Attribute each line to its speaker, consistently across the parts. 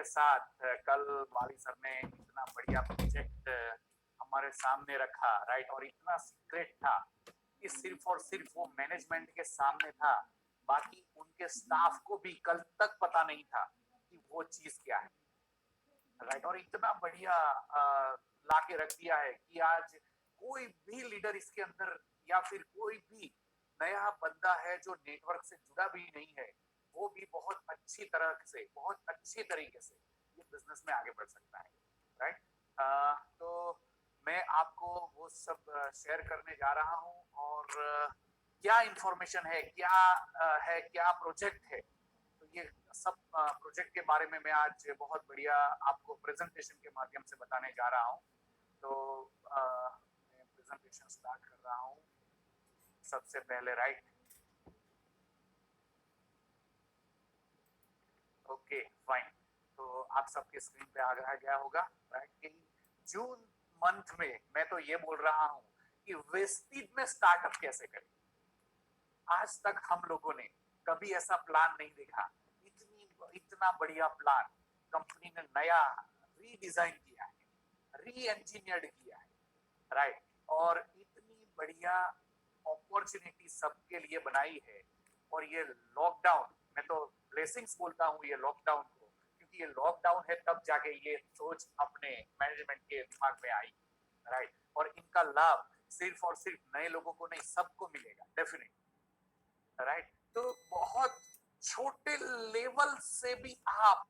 Speaker 1: के साथ कल वाली सर ने इतना बढ़िया प्रोजेक्ट हमारे सामने रखा, राइट, और इतना सीक्रेट था कि सिर्फ और सिर्फ वो मैनेजमेंट के सामने था, बाकी उनके स्टाफ को भी कल तक पता नहीं था कि वो चीज क्या है, राइट। और इतना बढ़िया ला के रख दिया है कि आज कोई भी लीडर इसके अंदर या फिर कोई भी नया बंदा है जो नेटवर्क से जुड़ा भी नहीं है, वो भी बहुत अच्छी तरह से, बहुत अच्छी तरीके से ये बिजनेस में आगे बढ़ सकता है, राइट। तो मैं आपको वो सब शेयर करने जा रहा हूँ, और क्या इंफॉर्मेशन है, क्या है, क्या प्रोजेक्ट है, तो ये सब प्रोजेक्ट के बारे में मैं आज बहुत बढ़िया आपको प्रेजेंटेशन के माध्यम से बताने जा रहा हूँ। तो मैं प्रेजेंटेशन स्टार्ट कर रहा हूँ सबसे पहले, राइट। Okay, fine. तो आप सबके स्क्रीन पे आ गया होगा, राइट, कि जून मंथ में मैं तो ये बोल रहा हूँ कि वेस्टीज में स्टार्टअप कैसे करें। आज तक हम लोगों ने कभी ऐसा प्लान नहीं देखा, इतना बढ़िया प्लान कंपनी ने नया रीडिजाइन किया है, री इंजीनियर्ड किया है, राइट। और इतनी बढ़िया अपॉर्चुनिटी सबके लिए बनाई है। और ये लॉकडाउन, मैं तो ब्लेसिंग्स बोलता हूँ ये लॉकडाउन को, क्योंकि ये लॉकडाउन है तब जाके ये सोच अपने मैनेजमेंट के दिमाग में आई, राइट। और इनका लाभ सिर्फ और सिर्फ नए लोगों को नहीं, सबको मिलेगा डेफिनेटली, राइट। तो बहुत छोटे लेवल से भी आप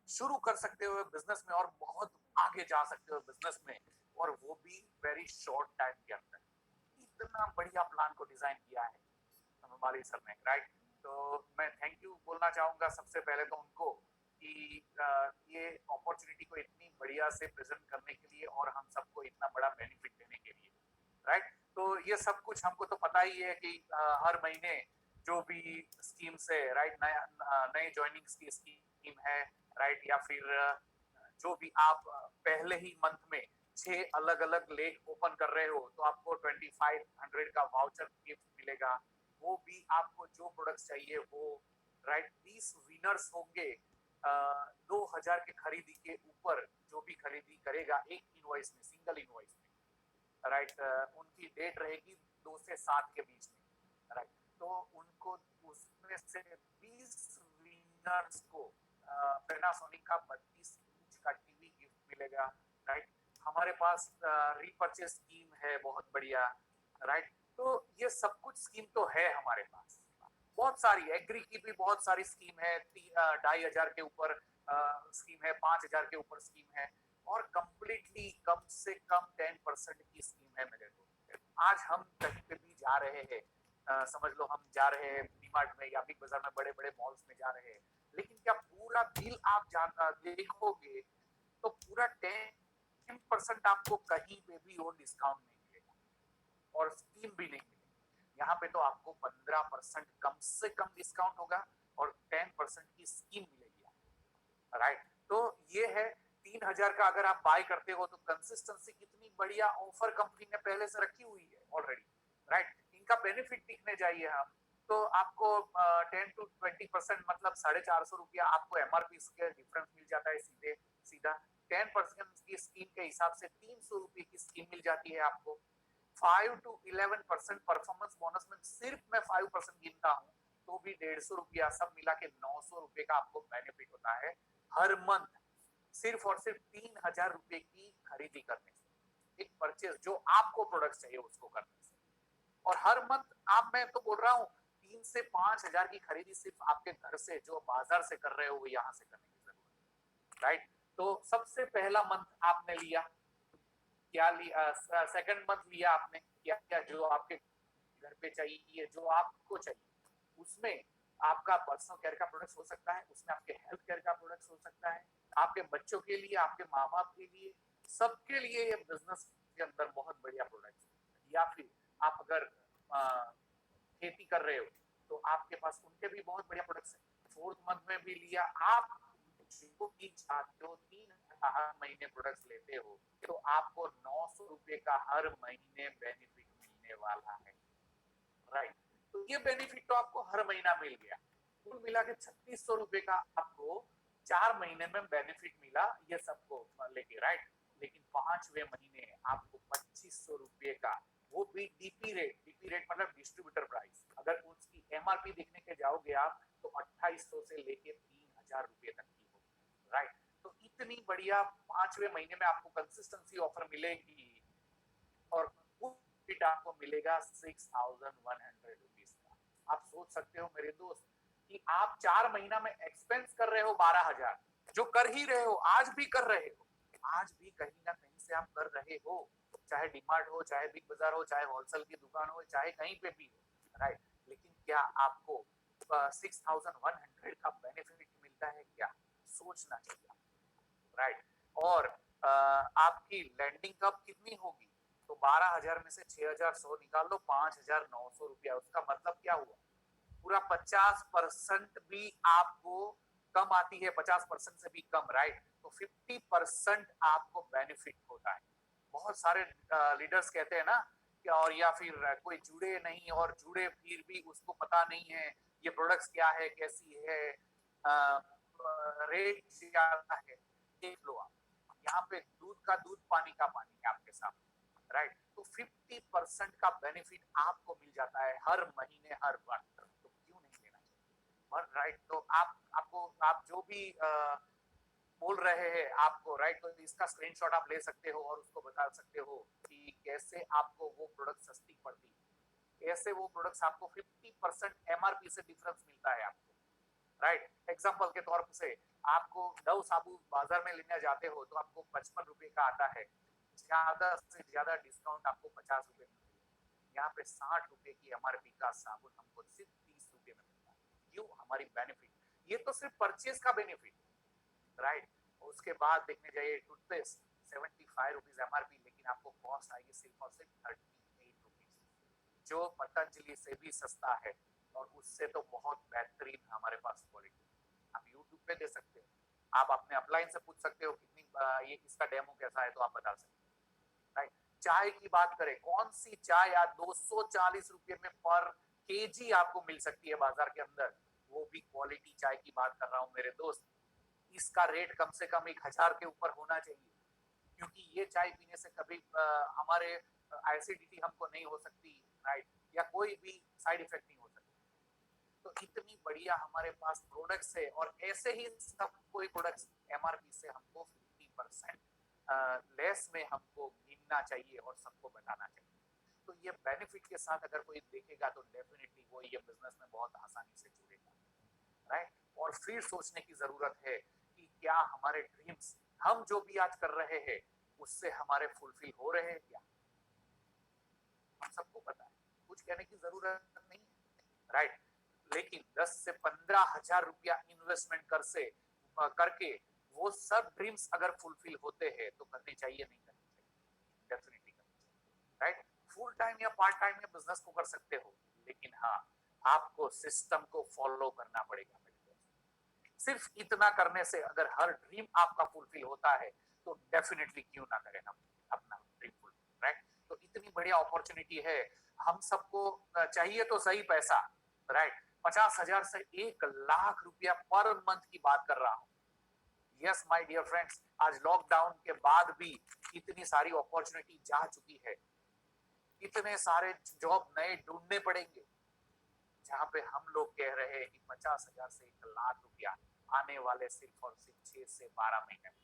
Speaker 1: शुरू कर सकते हो बिजनेस में और बहुत आगे जा सकते हो बिजनेस में, और वो भी वेरी शॉर्ट टाइम के अंदर। इतना बढ़िया प्लान को डिजाइन किया है हमारे सर ने, राइट। तो मैं थैंक यू बोलना चाहूंगा सबसे पहले तो उनको कि ये अपॉर्चुनिटी को इतनी बढ़िया से प्रेजेंट करने के लिए और हम सबको इतना बड़ा बेनिफिट देने के लिए, राइट। तो ये सब कुछ हमको तो पता ही है कि हर महीने जो भी स्कीम्स है, राइट, नए ज्वाइनिंग्स की स्कीम है, राइट, या फिर जो भी आप पहले ही मंथ में 6 अलग अलग लेक ओपन कर रहे हो तो आपको 2500 का वाउचर गिफ्ट मिलेगा। वो भी आपको जो प्रोडक्ट्स चाहिए वो, राइट। 20 विनर्स होंगे 2000 की खरीदी के ऊपर, जो भी खरीदी करेगा एक इनवॉइस में, सिंगल इनवॉइस में, राइट। उनकी डेट रहेगी 2 से 7 के बीच में, राइट। तो उनको उसमें से 20 विनर्स को पैनासोनिक का 32 इंच का टीवी गिफ्ट मिलेगा, राइट। हमारे पास रीपर्चेज स्कीम है बहुत बढ़िया, राइट। तो ये सब कुछ स्कीम तो है हमारे पास, बहुत सारी एग्री की भी बहुत सारी स्कीम है, 2500 के ऊपर स्कीम है, 5000 के ऊपर स्कीम है, और कंप्लीटली कम से कम 10% की स्कीम है मेरे को। आज हम कहीं पे भी जा रहे हैं, समझ लो हम जा रहे हैं डीमार्ट में या बिग बाजार में, बड़े बड़े मॉल्स में जा रहे हैं, लेकिन क्या पूरा बिल आप देखोगे तो पूरा 10% आपको कहीं पे भी वो डिस्काउंट नहीं मिलेगा और स्कीम भी नहीं मिलेगी। यहाँ पे तो आपको 15% कम से कम डिस्काउंट होगा और 10% की स्कीम मिलेगी, राइट। तो ये है 3000 का अगर आप बाय करते हो तो कंसिस्टेंसी कितनी बढ़िया ऑफर कंपनी ने पहले से रखी हुई है ऑलरेडी, राइट। इनका बेनिफिट दिखने जाइए हम, तो आपको 10 to 20% मतलब 450 रुपया आपको एमआरपी के डिफरेंस मिल जाता है सीधे सीधा। 10% की स्कीम के हिसाब से 300 रुपये की स्कीम मिल जाती है आपको। 5 to 11% परफॉर्मेंस बोनस में सिर्फ मैं 5% गिनता हूँ तो भी 150 रुपया, सब मिला के 900 रुपये का आपको बेनिफिट होता है हर मंथ, सिर्फ और सिर्फ 3000 रुपये की खरीदी करने से, एक परचेज जो आपको प्रोडक्ट चाहिए उसको करने से। और हर मंथ आप, मैं तो बोल रहा हूँ 3 से 5 हजार की खरीदी सिर्फ आपके घर से जो बाजार से कर रहे हो यहाँ से करने की जरूरत, राइट। तो सबसे पहला मंथ आपने लिया, क्या लिया, सेकंड मंथ लिया आपने, क्या क्या जो आपके घर पे चाहिए, जो आपको चाहिए, उसमें आपका पर्सनल केयर का प्रोडक्ट हो सकता है, उसमें आपके हेल्थ केयर का प्रोडक्ट हो सकता है, आपके बच्चों के लिए, आपके माँ बाप के लिए, सबके लिए ये बिजनेस के अंदर बहुत बढ़िया प्रोडक्ट। या फिर आप अगर खेती कर रहे हो तो आपके पास उनके भी बहुत बढ़िया प्रोडक्ट्स है। फोर्थ मंथ में भी लिया आप, जो भी चाहते हो 3 हर महीने प्रोडक्ट्स लेते हो तो आपको 900 रुपये का हर महीने बेनिफिट मिलने वाला है, राइट। तो ये बेनिफिट तो आपको हर महीना मिल गया, कुल मिला के 3600 रुपये का आपको 4 महीने में बेनिफिट मिला ये सबको लेके, राइट। लेकिन 5वें महीने आपको 2500 रुपये का, वो भी डीपी रेट मतलब डिस्ट्रीब्यूटर प्राइस, अगर उसकी एमआरपी देखने के जाओगे आप तो 2800 से लेके 3000 रुपये तक की होगी, राइट। तो इतनी बढ़िया 5वें महीने में आपको कंसिस्टेंसी ऑफर मिलेगी और फिट आपको मिलेगा 6100 रुपीज का। आप सोच सकते हो मेरे दोस्त कि आप 4 महीना में एक्सपेंस कर रहे हो 12,000, जो कर ही रहे हो, आज भी कर रहे हो, आज भी कहीं ना कहीं से आप कर रहे हो, चाहे डीमार्ट हो, चाहे बिग बाजार हो, चाहे होलसेल की दुकान हो, चाहे कहीं पे भी हो, राइट। लेकिन क्या आपको 6100 का बेनिफिट मिलता है क्या? सोचना चाहिए, राइट। और आपकी लैंडिंग कब कितनी होगी? तो 12,000 में से 6,100 निकाल लो, 5,900 रुपया, उसका मतलब क्या हुआ? पूरा 50% भी आपको कम आती है, 50% से भी कम, राइट। तो 50% आपको बेनिफिट होता है। बहुत सारे लीडर्स कहते हैं ना कि, और या फिर कोई जुड़े नहीं, और जुड़े फिर भी उसको पता नहीं है ये प्रोडक्ट्स क्या है, कैसी है, रेट ज्यादा है। देख लो आप, यहाँ पे दूध का दूध, पानी का पानी है आपके सामने, राइट। तो 50% का बेनिफिट आपको मिल जाता है हर महीने, हर वक्त, तो क्यों नहीं लेना चाहिए? और राइट, तो आप जो भी बोल रहे हैं आपको, राइट, तो इसका स्क्रीनशॉट आप ले सकते हो और उसको बता सकते हो कि कैसे आपको वो प्रोडक्ट सस्ती पड़ती है, कैसे वो प्रोडक्ट्स आपको 50% एमआरपी से डिफरेंस मिलता है आपको, राइट। एग्जाम्पल के तौर से आपको डव साबुन बाजार में लेने जाते हो तो आपको 55 रुपए का आता है, ज्यादा से ज्यादा डिस्काउंट आपको 50 रुपए में मिलेगा। यहाँ पे 60 रुपए की एमआरपी का साबुन हमको सिर्फ 30 रुपए में मिलता है। क्यों? हमारी बेनिफिट, ये तो सिर्फ परचेज का बेनिफिट, राइट। उसके बाद देखने जाइए टूथपेस्ट 75 रुपीज एमआरपी, लेकिन आपको कॉस्ट आएगी सिर्फ और सिर्फ 38 रुपीज, जो पतंजलि से भी सस्ता है, और उससे तो बहुत बेहतरीन हमारे पास क्वालिटी। आप यूट्यूब पे दे सकते हो, आप अपने अपलाइन से पूछ सकते हो कितनी ये इसका डेमो कैसा है, तो आप बता सकते हो, राइट। चाय की बात करें, कौन सी चाय आज 240 रुपये में पर केजी आपको मिल सकती है बाजार के अंदर, वो भी क्वालिटी चाय की बात कर रहा हूँ मेरे दोस्त। इसका रेट कम से कम 1,000 के ऊपर होना चाहिए, क्योंकि ये चाय पीने से कभी हमारे एसिडिटी हमको नहीं हो सकती, राइट, या कोई भी साइड इफेक्ट नहीं हो सकता। तो इतनी बढ़िया हमारे पास प्रोडक्ट्स है, और ऐसे ही सब कोई प्रोडक्ट्स एमआरपी से हमको 50% लेस में हमको मिलना चाहिए और सबको बताना चाहिए। तो ये बेनिफिट के साथ अगर कोई देखेगा तो डेफिनेटली वो ये बिजनेस में बहुत आसानी से जुड़ेगा, राइट। और फिर सोचने की जरूरत है कि क्या हमारे ड्रीम्स, हम जो भी आज कर रहे हैं, उससे हमारे फुलफिल हो रहे हैं क्या? हम सबको पता है, कुछ कहने की जरूरत नहीं है, राइट। लेकिन 10 से 15,000 रुपया इन्वेस्टमेंट करके वो सब ड्रीम्स अगर फुलफिल होते हैं तो करने चाहिए, नहीं करने चाहिए? डेफिनेटली करने चाहिए, राइट। फुल टाइम या पार्ट टाइम या बिजनेस को कर सकते हो, लेकिन हाँ, आपको सिस्टम को फॉलो करना पड़ेगा मेरे दोस्त। सिर्फ इतना करने से अगर हर ड्रीम आपका फुलफिल होता है तो डेफिनेटली क्यों ना करें हम अपना ड्रीम फुलफिल, राइट। तो इतनी बढ़िया अपॉर्चुनिटी है, हम सबको चाहिए तो सही पैसा, राइट। 50,000 से 1,00,000 रुपया पर मंथ की बात कर रहा हूँ। यस माय डियर फ्रेंड्स, आज लॉकडाउन के बाद भी इतनी सारी अपॉर्चुनिटी जा चुकी है, इतने सारे जॉब नए ढूंढने पड़ेंगे, जहां पे हम लोग कह रहे हैं कि 50,000 से 1,00,000 रुपया आने वाले सिर्फ और सिर्फ 6 से 12 महीने में,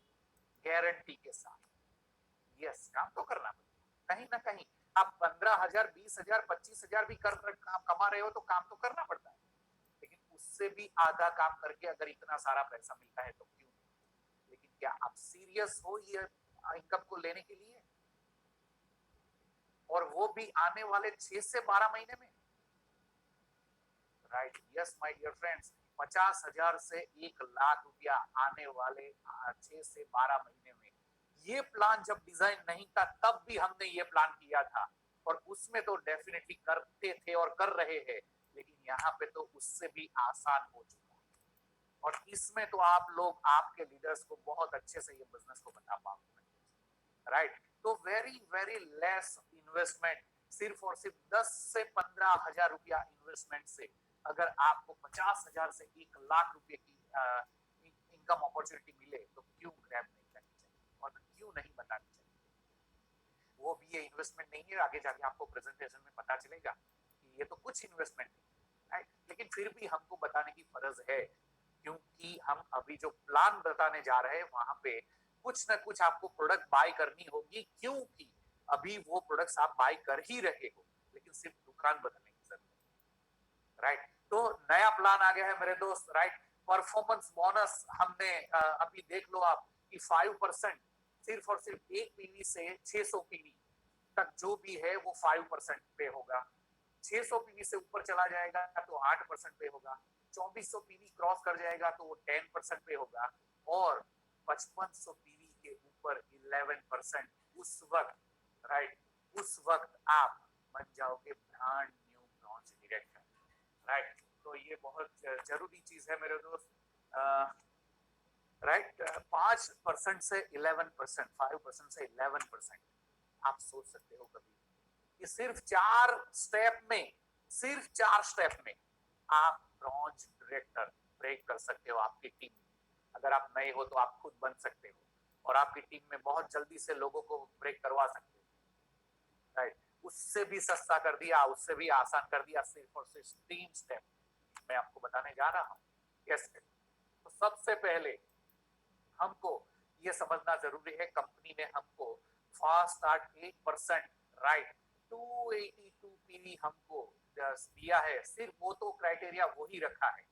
Speaker 1: गारंटी के साथ। यस, काम तो करना पड़ेगा कहीं ना कहीं। आप 15,000, 20,000, 25,000 भी कमा रहे हो तो काम तो करना पड़ता है, लेकिन उससे भी आधा काम करके अगर इतना सारा पैसा मिलता है तो क्यों नहीं? लेकिन क्या आप सीरियस हो ये इनकम को लेने के लिए, और वो भी आने वाले 6 से 12 महीने में, right. Yes my dear friends, 50,000 से 1,00,000 रुपया आने वाले 6 से 12 महीने में, ये प्लान जब डिजाइन नहीं था तब भी हमने ये प्लान किया था, और उसमें तो डेफिनेटली करते थे और कर रहे हैं, लेकिन यहाँ पे तो उससे भी आसान हो चुका है। और इसमें तो आप लोग, आपके लीडर्स को बहुत अच्छे से ये बिजनेस को बता पाओगे, राइट। तो वेरी वेरी लेस इन्वेस्टमेंट, सिर्फ और सिर्फ 10 से 15,000 रुपया इन्वेस्टमेंट से अगर आपको 50,000 से 1,00,000 रुपए की इनकम अपॉर्चुनिटी मिले तो क्यों ग्रैब नहीं करनी चाहिए और क्यों नहीं बनानी चाहिए। वो भी ये इन्वेस्टमेंट नहीं है, आगे जाके आपको प्रेजेंटेशन में पता चलेगा कि ये तो कुछ इन्वेस्टमेंट है, लेकिन फिर भी हमको बताने की फर्ज है, क्योंकि हम अभी जो प्लान बताने जा रहे हैं वहां पे कुछ ना कुछ आपको प्रोडक्ट बाय करनी होगी, क्योंकि अभी वो प्रोडक्ट्स आप बाय कर ही रहे हो, लेकिन सिर्फ दुकान बदलने की जरूरत है, राइट। तो नया प्लान आ गया है मेरे दोस्त, राइट। परफॉर्मेंस बोनस हमने अभी देख लो आप कि 5% सिर्फ और सिर्फ एक पीवी से 600 पीवी तक जो भी है वो 5% पे होगा। 600 पीवी से ऊपर चला जाएगा तो 8% पे होगा। 2400 पीवी क्रॉस कर जाएगा तो वो 10% पे होगा, और 5500 पीवी के ऊपर 11% उस वक्त, राइट, उस वक्त आप बन जाओगे brand new bronze director, right. तो ये बहुत जरूरी चीज है मेरे दोस्त, राइट। 5% से 11%, 5% से 11%, आप सोच सकते हो कभी कि सिर्फ 4 स्टेप में आप ब्रॉन्ज डायरेक्टर ब्रेक कर सकते हो आपकी टीम में। अगर आप नए हो तो आप खुद बन सकते हो और आपकी टीम में बहुत जल्दी से लोगों को ब्रेक करवा सकते हो, राइट। उससे भी सस्ता कर दिया, उससे भी आसान कर दिया, सिर्फ और सिर्फ 3 स्टेप मैं आपको बताने जा रहा हूँ कैसे। तो सबसे पहले हमको ये समझना जरूरी है, कंपनी ने हमको फास्ट स्टार्ट 8%, राइट, 282 पीवी हमको दिया है, सिर्फ वो तो क्राइटेरिया वही रखा है।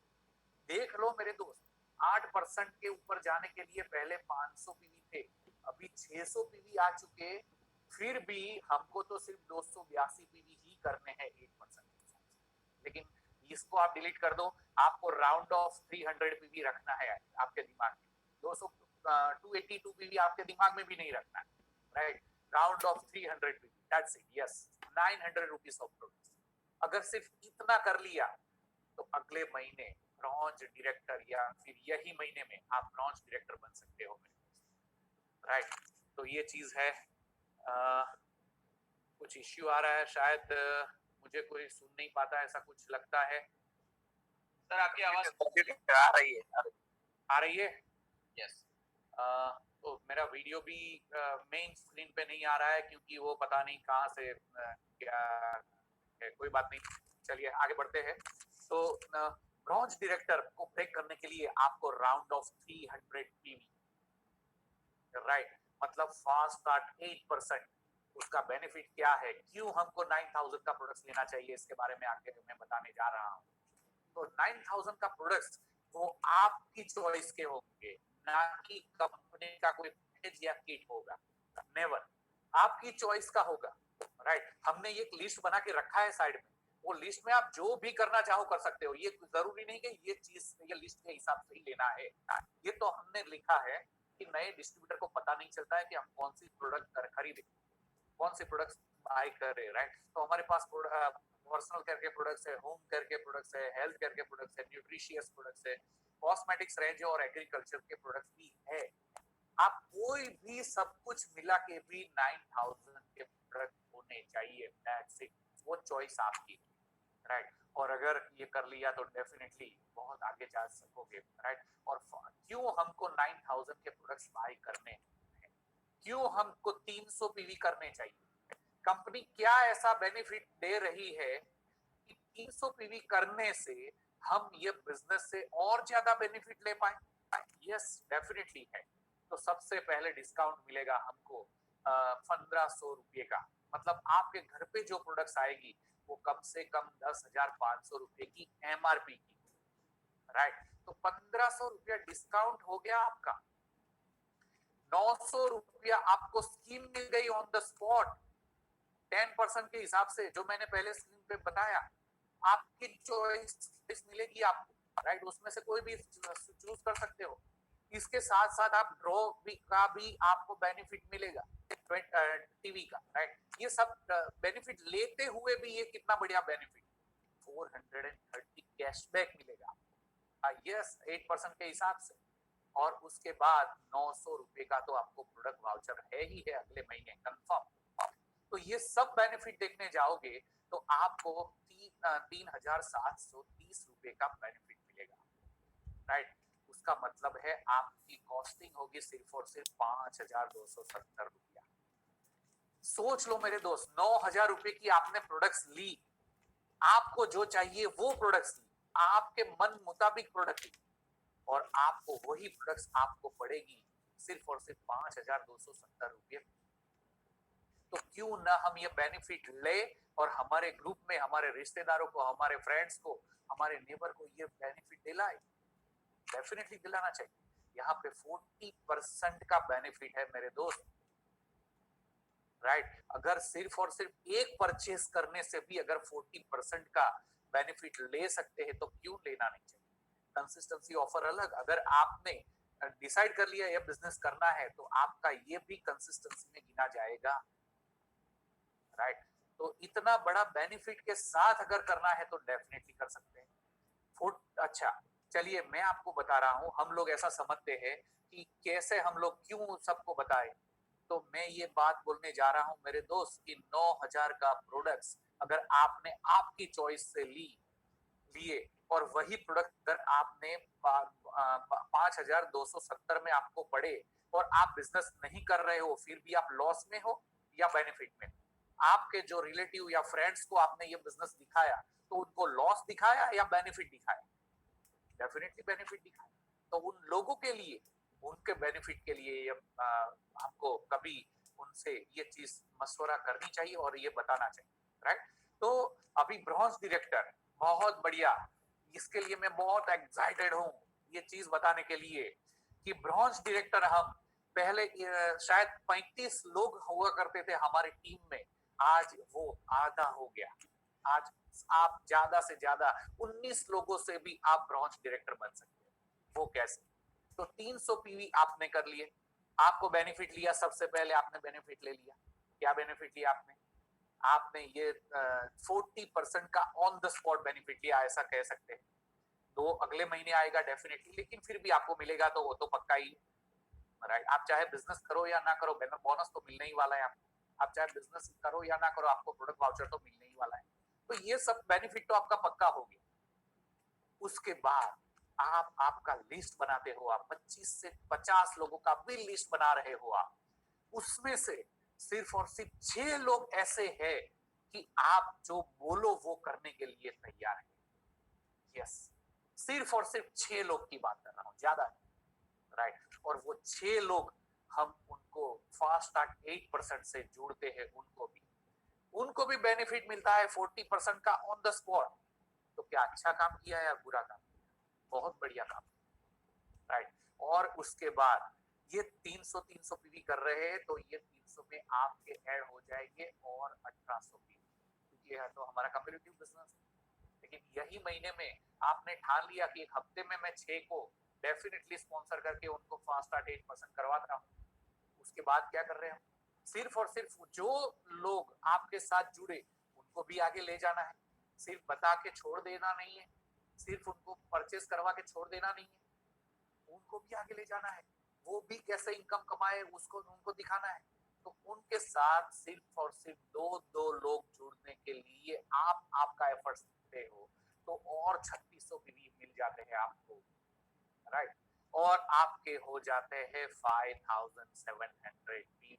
Speaker 1: देख लो मेरे दोस्त, 8% के ऊपर जाने के लिए पहले 500 पीवी थे, अभी 600 पीवी आ चुके, फिर भी हमको तो सिर्फ 282 पीवी ही करने हैं 8%। लेकिन इसको आप डिलीट कर दो, आपको राउंड ऑफ 300 पीवी रखना है आपके दिमाग में, 282 पीवी आपके दिमाग में भी नहीं रखना है, right. Round of 300 PV, that's it, yes, 900 rupees of product. अगर सिर्फ इतना कर लिया तो अगले महीने ब्रॉन्ज डायरेक्टर, या फिर यही महीने में आप ब्रॉन्ज डायरेक्टर बन सकते हो, राइट। तो ये चीज है। कुछ इश्यू आ रहा है शायद, मुझे कोई सुन नहीं पाता ऐसा कुछ लगता है।
Speaker 2: सर आपकी आवाज
Speaker 1: आ रही है, आ रही है, यस। तो मेरा वीडियो भी मेन स्क्रीन पे नहीं आ रहा है, क्योंकि वो पता नहीं कहाँ से क्या है, कोई बात नहीं, चलिए आगे बढ़ते हैं। तो ब्रॉन्ज डायरेक्टर को ब्रेक करने के लिए आपको राउंड ऑफ 300 पीवी, राइट, मतलब फास्ट स्टार्ट 8%। उसका बेनिफिट क्या है, क्यों हमको 9000 का प्रोडक्ट्स लेना चाहिए, इसके बारे में आगे मैं बताने जा रहा हूँ। तो 9000 का प्रोडक्ट्स वो आपकी चॉइस के होंगे, ना कि कंपनी का कोई पैकेज या किट होगा, नेवर, आपकी चॉइस का होगा, राइट। हमने एक लिस्ट बना के रखा है साइड में, वो लिस्ट में आप जो भी करना चाहो कर सकते हो, ये जरूरी नहीं कि ये चीज ये लिस्ट के हिसाब से ही लेना है। ये तो हमने लिखा है कि नए डिस्ट्रीब्यूटर को पता नहीं चलता है कि हम कौन सी प्रोडक्ट खरीदे, कौन से प्रोडक्ट्स बाय कर रहे, राइट। तो हमारे पास पर्सनल केयर के प्रोडक्ट्स है, होम केयर के प्रोडक्ट्स है, हेल्थ केयर के प्रोडक्ट्स है, न्यूट्रिशियस प्रोडक्ट्स है, कॉस्मेटिक्स रेंज और एग्रीकल्चर के प्रोडक्ट्स भी है। आप कोई भी सब कुछ मिला के भी 9000 के प्रोडक्ट होने चाहिए, दैट्स इट, वो चॉइस आपकी, राइट। और अगर ये कर लिया तो डेफिनेटली बहुत आगे जा सकोगे, राइट। और क्यों हमको 9000 के प्रोडक्ट्स बाय करने हैं, क्यों हमको 300 पीवी करने चाहिए, कंपनी क्या ऐसा बेनिफिट दे रही है कि 300 पीवी करने से हम ये बिजनेस से और ज्यादा बेनिफिट ले पाए। यस, डेफिनेटली है। तो सबसे पहले डिस्काउंट मिलेगा हमको 1500 रुपये का, मतलब आपके घर पे जो प्रोडक्ट्स आएगी वो कम से कम 10,500 रुपए की एमआरपी की, राइट। तो 1500 रुपया डिस्काउंट हो गया आपका, 900 रुपया आपको स्कीम मिल गई ऑन द स्पॉट 10% के हिसाब से, जो मैंने पहले स्क्रीन पे बताया। आपकी चॉइस मिलेगी आपको, राइट, उसमें से कोई भी चूज कर सकते हो। इसके साथ साथ आप ड्रॉ का भी आपको बेनिफिट मिलेगा टीवी का, राइट। ये सब बेनिफिट लेते हुए भी ये कितना बढ़िया बेनिफिट, 430 कैशबैक मिलेगा, यस, 8% के हिसाब से। और उसके बाद 900 रुपए का तो आपको प्रोडक्ट वाउचर है ही है अगले महीने कंफर्म। तो ये सब बेनिफिट देखने जाओगे तो आपको 3730 रुपए का बेनिफिट मिलेगा, राइट। उसका मतलब है आपकी कॉस्टिंग होगी सिर्फ और सिर्फ 5,270 रुपया। सोच लो मेरे दोस्त, 9,000 रुपए की आपने प्रोडक्ट्स ली, आपको जो चाहिए वो प्रोडक्ट्स ली, आपके मन मुताबिक प्रोडक्ट ली, और आपको वही प्रोडक्ट्स आपको पड़ेगी सिर्फ और सिर्फ 5,270 रुपये। तो क्यों ना हम ये बेनिफिट ले और हमारे ग्रुप में हमारे रिश्तेदारों को, हमारे फ्रेंड्स को, हमारे नेबर को ये बेनिफिट दिलाए। डेफिनेटली दिलाना चाहिए। यहाँ पे 40% का बेनिफिट है मेरे दोस्त, राइट। अगर सिर्फ और सिर्फ एक परचेज करने से भी अगर 40% का बेनिफिट ले सकते हैं तो क्यों लेना नहीं चाहिए। कंसिस्टेंसी ऑफर अलग, अगर आपने डिसाइड कर लिया ये बिजनेस करना है तो आपका ये भी कंसिस्टेंसी में गिना जाएगा, राइट। तो इतना बड़ा बेनिफिट के साथ अगर करना है तो डेफिनेटली कर सकते हैं। अच्छा चलिए मैं आपको बता रहा हूं, हम लोग ऐसा समझते हैं कि कैसे हम लोग क्यों सबको बताएं। तो मैं ये बात बोलने जा रहा हूं मेरे दोस्त कि 9,000 का प्रोडक्ट्स अगर आपने आपकी चॉइस से लिए और वही प्रोडक्ट अगर आपने 5,270 में आपको पड़े और आप बिजनेस नहीं कर रहे हो, फिर भी आप लॉस में हो या बेनिफिट में, आपके जो रिलेटिव या फ्रेंड्स को आपने ये बिजनेस दिखाया तो उनको लॉस दिखाया या बेनिफिट दिखाया? डेफिनेटली बेनिफिट दिखाया। तो उन लोगों के लिए, उनके बेनिफिट के लिए आपको कभी उनसे ये चीज मशवरा करनी चाहिए और ये बताना चाहिए, राइट। तो अभी ब्रॉन्ज डायरेक्टर बहुत बढ़िया, इसके लिए मैं बहुत एक्साइटेड हूँ ये चीज बताने के लिए कि ब्रॉन्ज डायरेक्टर हम पहले शायद 35 लोग हुआ करते थे हमारी टीम में, आज वो आधा हो गया। आज आप ज्यादा से ज्यादा 19 लोगों से भी आप ब्रॉन्ज डायरेक्टर बन सकते हैं। वो कैसे? तो 300 पीवी आपने कर लिए, आपको बेनिफिट लिया, सबसे पहले आपने बेनिफिट ले लिया। क्या बेनिफिट लिया आपने? आपने ये 40% का ऑन द स्पॉट बेनिफिट लिया, ऐसा कह सकते हैं। तो अगले महीने आएगा डेफिनेटली, लेकिन फिर भी आपको मिलेगा तो वो तो पक्का ही, राइट। आप चाहे बिजनेस करो या ना करो, बोनस तो मिलने ही वाला है आपको। आप चाहे बिजनेस करो या ना करो, आपको प्रोडक्ट वाउचर तो मिलने ही वाला है। तो ये सब बेनिफिट तो आपका पक्का हो गया। उसके बाद आप आपका लिस्ट बनाते हो, आप 25 से 50 लोगों का भी लिस्ट बना रहे हो आप, उसमें से सिर्फ और सिर्फ 6 लोग ऐसे हैं कि आप जो बोलो वो करने के लिए तैयार है। यस, सिर्फ और सिर्फ 6 लोग की बात कर रहा हूं, ज्यादा नहीं, राइट। और वो 6 लोग हम उनको फास्ट स्टार्ट 8% से जोड़ते हैं, उनको भी बेनिफिट मिलता है 40% का ऑन द स्पॉट। तो क्या अच्छा काम किया है या बुरा काम? बहुत बढ़िया काम, राइट। और उसके बाद ये 300 पीवी कर रहे हैं, तो ये 300 में आपके ऐड हो जाएंगे और 1800 पीवी, क्योंकि यह तो हमारा कम्पिटिटिव बिजनेस है। लेकिन यही महीने में आपने ठान लिया कि एक हफ्ते में मैं 6 को डेफिनेटली स्पॉन्सर करके उनको फास्ट स्टार्ट 8% करवाता हूँ। उसके बाद क्या कर रहे हैं? सिर्फ और सिर्फ जो लोग आपके साथ जुड़े उनको भी आगे ले जाना है। सिर्फ बता के छोड़ देना नहीं है, सिर्फ उनको परचेस करवा के छोड़ देना नहीं है, उनको भी आगे ले जाना है। वो भी कैसे इनकम कमाए उसको उनको दिखाना है। तो उनके साथ सिर्फ और सिर्फ दो लोग जुड़ने के लिए आप आपका एफर्ट्स देते हो तो और 3600 भी मिल जाते हैं आपको, राइट। और आपके हो जाते हैं 5700 पीवी।